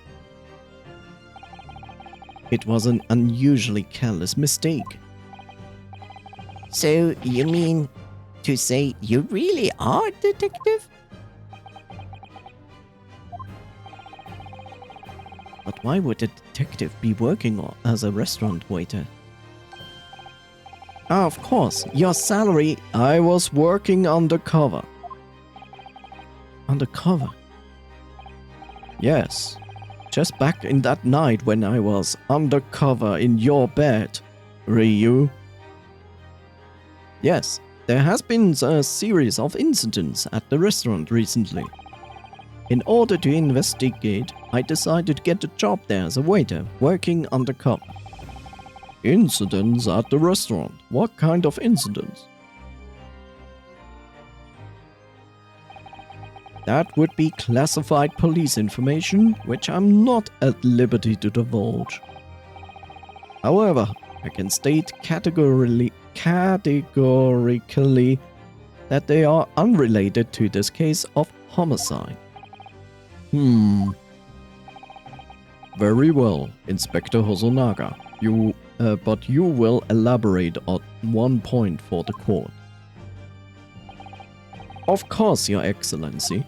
It was an unusually careless mistake. So you mean to say you really are a detective? But why would a detective be working as a restaurant waiter? Ah, of course, your salary. I was working undercover. Undercover? Yes. Just back in that night when I was undercover in your bed, Ryu. Yes, there has been a series of incidents at the restaurant recently. In order to investigate, I decided to get a job there as a waiter, working undercover. Incidents at the restaurant? What kind of incidents? That would be classified police information, which I'm not at liberty to divulge. However, I can state categorically that they are unrelated to this case of homicide. Very well, Inspector Hosonaga. But you will elaborate on one point for the court. Of course, Your Excellency.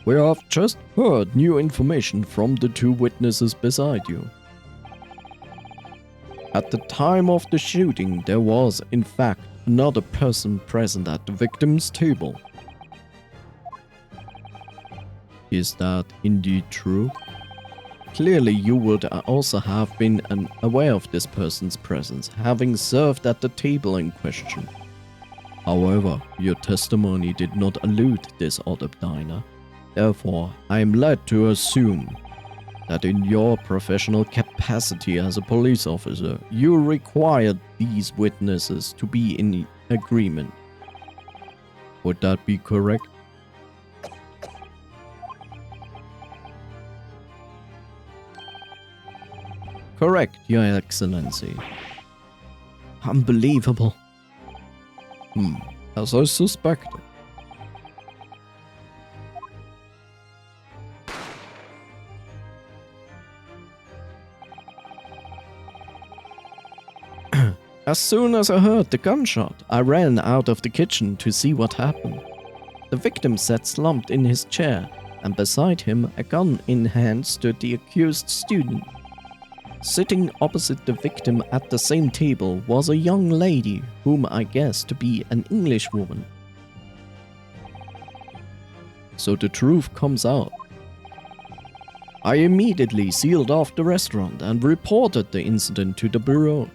We have just heard new information from the two witnesses beside you. At the time of the shooting, there was, in fact, another person present at the victim's table. Is that indeed true? Clearly, you would also have been aware of this person's presence, having served at the table in question. However, your testimony did not allude this other diner. Therefore, I am led to assume that in your professional capacity as a police officer, you required these witnesses to be in agreement. Would that be correct? Correct, Your Excellency. Unbelievable. As I suspected. As soon as I heard the gunshot, I ran out of the kitchen to see what happened. The victim sat slumped in his chair, and beside him, a gun in hand, stood the accused student. Sitting opposite the victim at the same table was a young lady, whom I guessed to be an English woman. So the truth comes out. I immediately sealed off the restaurant and reported the incident to the bureau.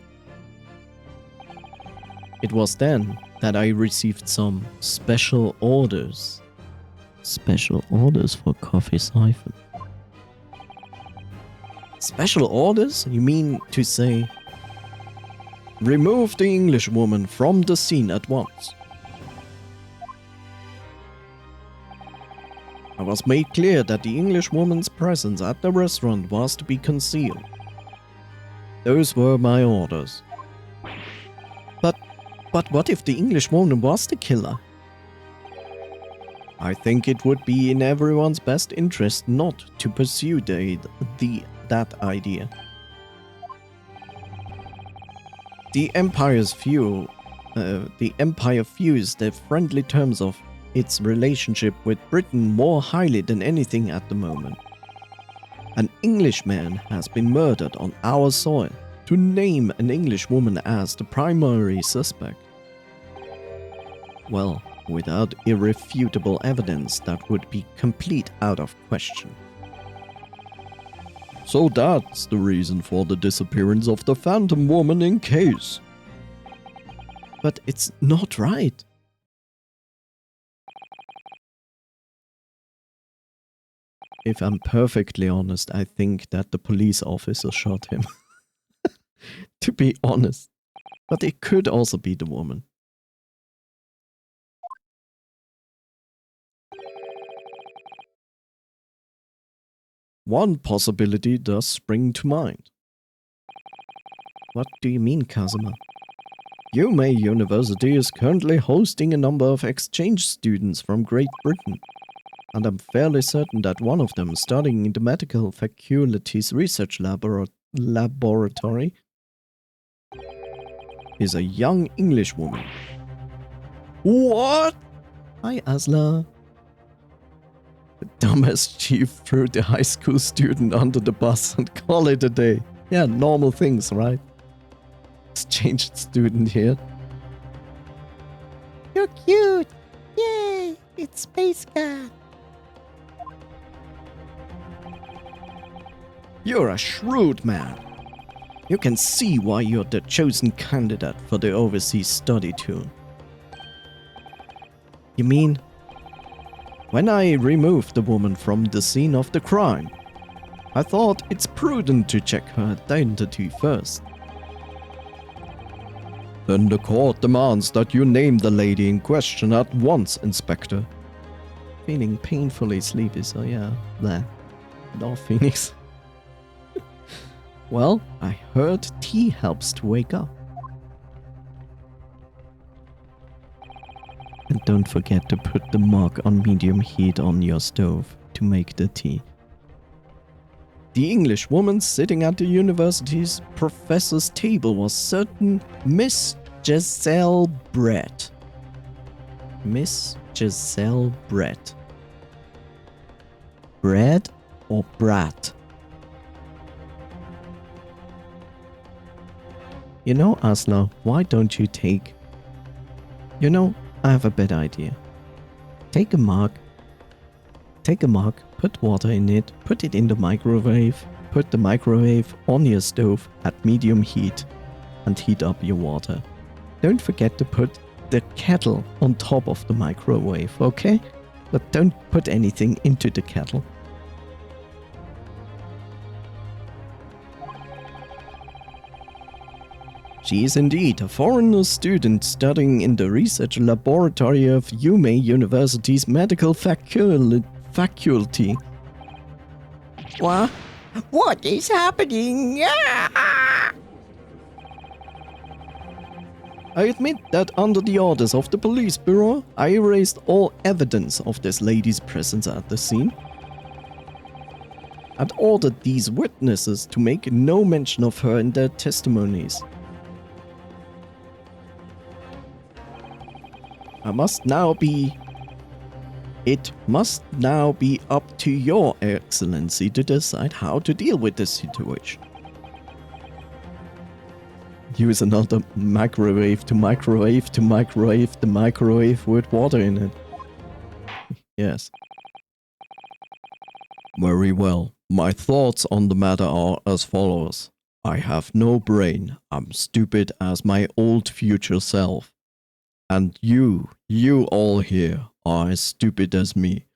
It was then that I received some special orders. Special orders for Coffee Siphon. Special orders? You mean to say, remove the English woman from the scene at once? I was made clear that the English woman's presence at the restaurant was to be concealed. Those were my orders. But what if the English woman was the killer? I think it would be in everyone's best interest not to pursue that idea. The Empire views the friendly terms of its relationship with Britain more highly than anything at the moment. An Englishman has been murdered on our soil, to name an English woman as the primary suspect. Well, without irrefutable evidence, that would be complete out of question. So that's the reason for the disappearance of the Phantom Woman in case. But it's not right. If I'm perfectly honest, I think that the police officer shot him. To be honest. But it could also be the woman. One possibility does spring to mind. What do you mean, Kazuma? UMA University is currently hosting a number of exchange students from Great Britain, And I'm fairly certain that one of them, studying in the medical faculty's research laboratory, is a young English woman. What? Hi, Asla. The dumbass chief threw the high school student under the bus and call it a day. Yeah, normal things, right? Exchange student here. You're cute. Yay, it's Space God. You're a shrewd man. You can see why you're the chosen candidate for the overseas study tour. You mean, when I removed the woman from the scene of the crime, I thought it's prudent to check her identity first. Then the court demands that you name the lady in question at once, Inspector. Feeling painfully sleepy, so yeah, there. No, Phoenix. Well, I heard tea helps to wake up. And don't forget to put the mug on medium heat on your stove to make the tea. The English woman sitting at the university's professor's table was certain Miss Giselle Brett. Miss Giselle Brett. Bread or brat? You know, Aslo, why don't you take... You know, I have a better idea. Take a mug, put water in it, put it in the microwave, put the microwave on your stove at medium heat and heat up your water. Don't forget to put the kettle on top of the microwave, okay? But don't put anything into the kettle. She is indeed a foreigner student studying in the research laboratory of UMA University's medical faculty. What? What is happening? Ah! I admit that under the orders of the police bureau, I erased all evidence of this lady's presence at the scene and ordered these witnesses to make no mention of her in their testimonies. It must now be up to your excellency to decide how to deal with this situation. Use another microwave to microwave to microwave the microwave with water in it. Yes. Very well. My thoughts on the matter are as follows. I have no brain. I'm stupid as my old future self. And you all here are as stupid as me.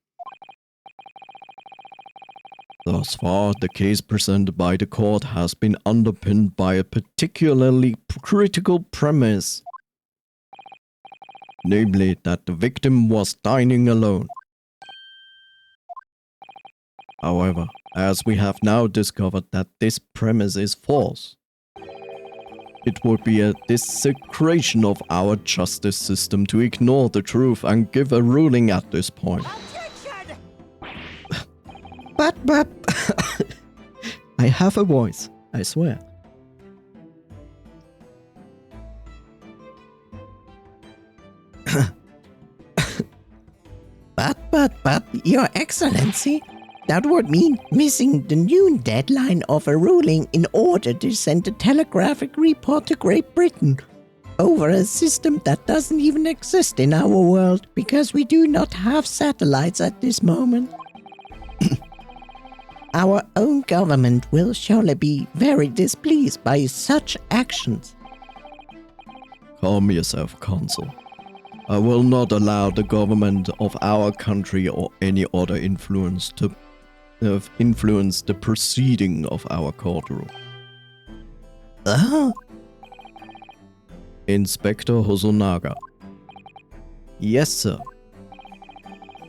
Thus far, the case presented by the court has been underpinned by a particularly critical premise. Namely, that the victim was dining alone. However, as we have now discovered that this premise is false, it would be a desecration of our justice system to ignore the truth and give a ruling at this point. Objection! But, I have a voice, I swear. But, Your Excellency, That would mean missing the noon deadline of a ruling in order to send a telegraphic report to Great Britain over a system that doesn't even exist in our world because we do not have satellites at this moment. Our own government will surely be very displeased by such actions. Calm yourself, Consul. I will not allow the government of our country or any other influence to influence the proceeding of our courtroom. Inspector Hosonaga. Yes, sir.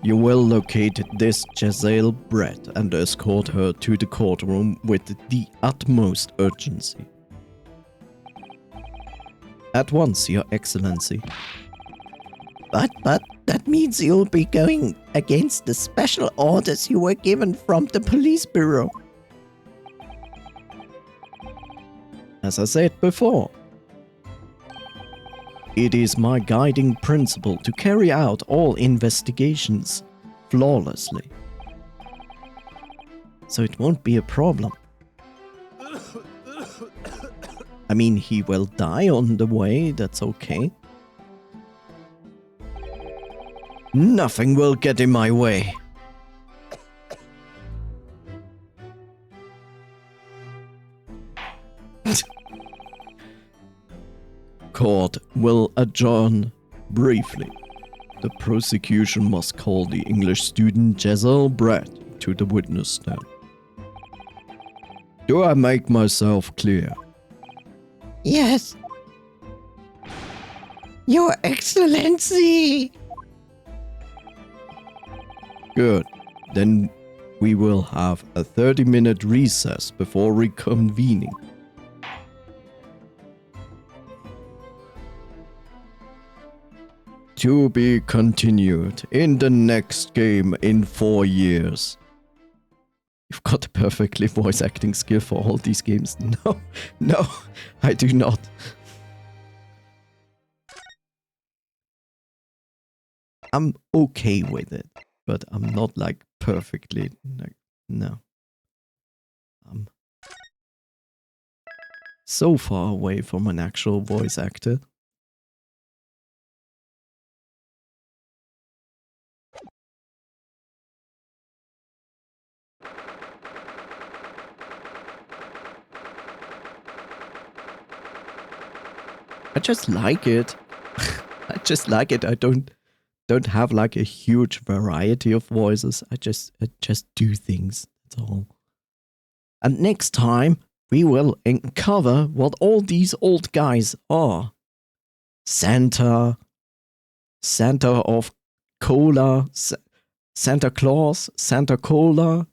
You will locate this Giselle Brett and escort her to the courtroom with the utmost urgency. At once, Your Excellency. But that means you'll be going against the special orders you were given from the police bureau. As I said before, it is my guiding principle to carry out all investigations flawlessly. So it won't be a problem. I mean, he will die on the way, that's okay. Nothing will get in my way. Court will adjourn briefly. The prosecution must call the English student Giselle Brett to the witness stand. Do I make myself clear? Yes. Your Excellency! Good. Then we will have a 30-minute recess before reconvening. To be continued in the next game in 4 years. You've got a perfectly voice acting skill for all these games. No, I do not. I'm okay with it, but I'm not like perfectly, like, no. I'm so far away from an actual voice actor. I just like it. I just like it. I don't have like a huge variety of voices. I just do things. That's all. And next time we will uncover what all these old guys are. Santa of Cola, Santa Claus, Santa Cola.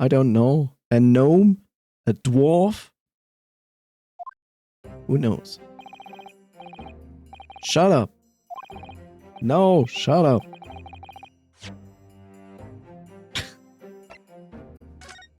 I don't know. A gnome, a dwarf. Who knows? Shut up. No, shut up.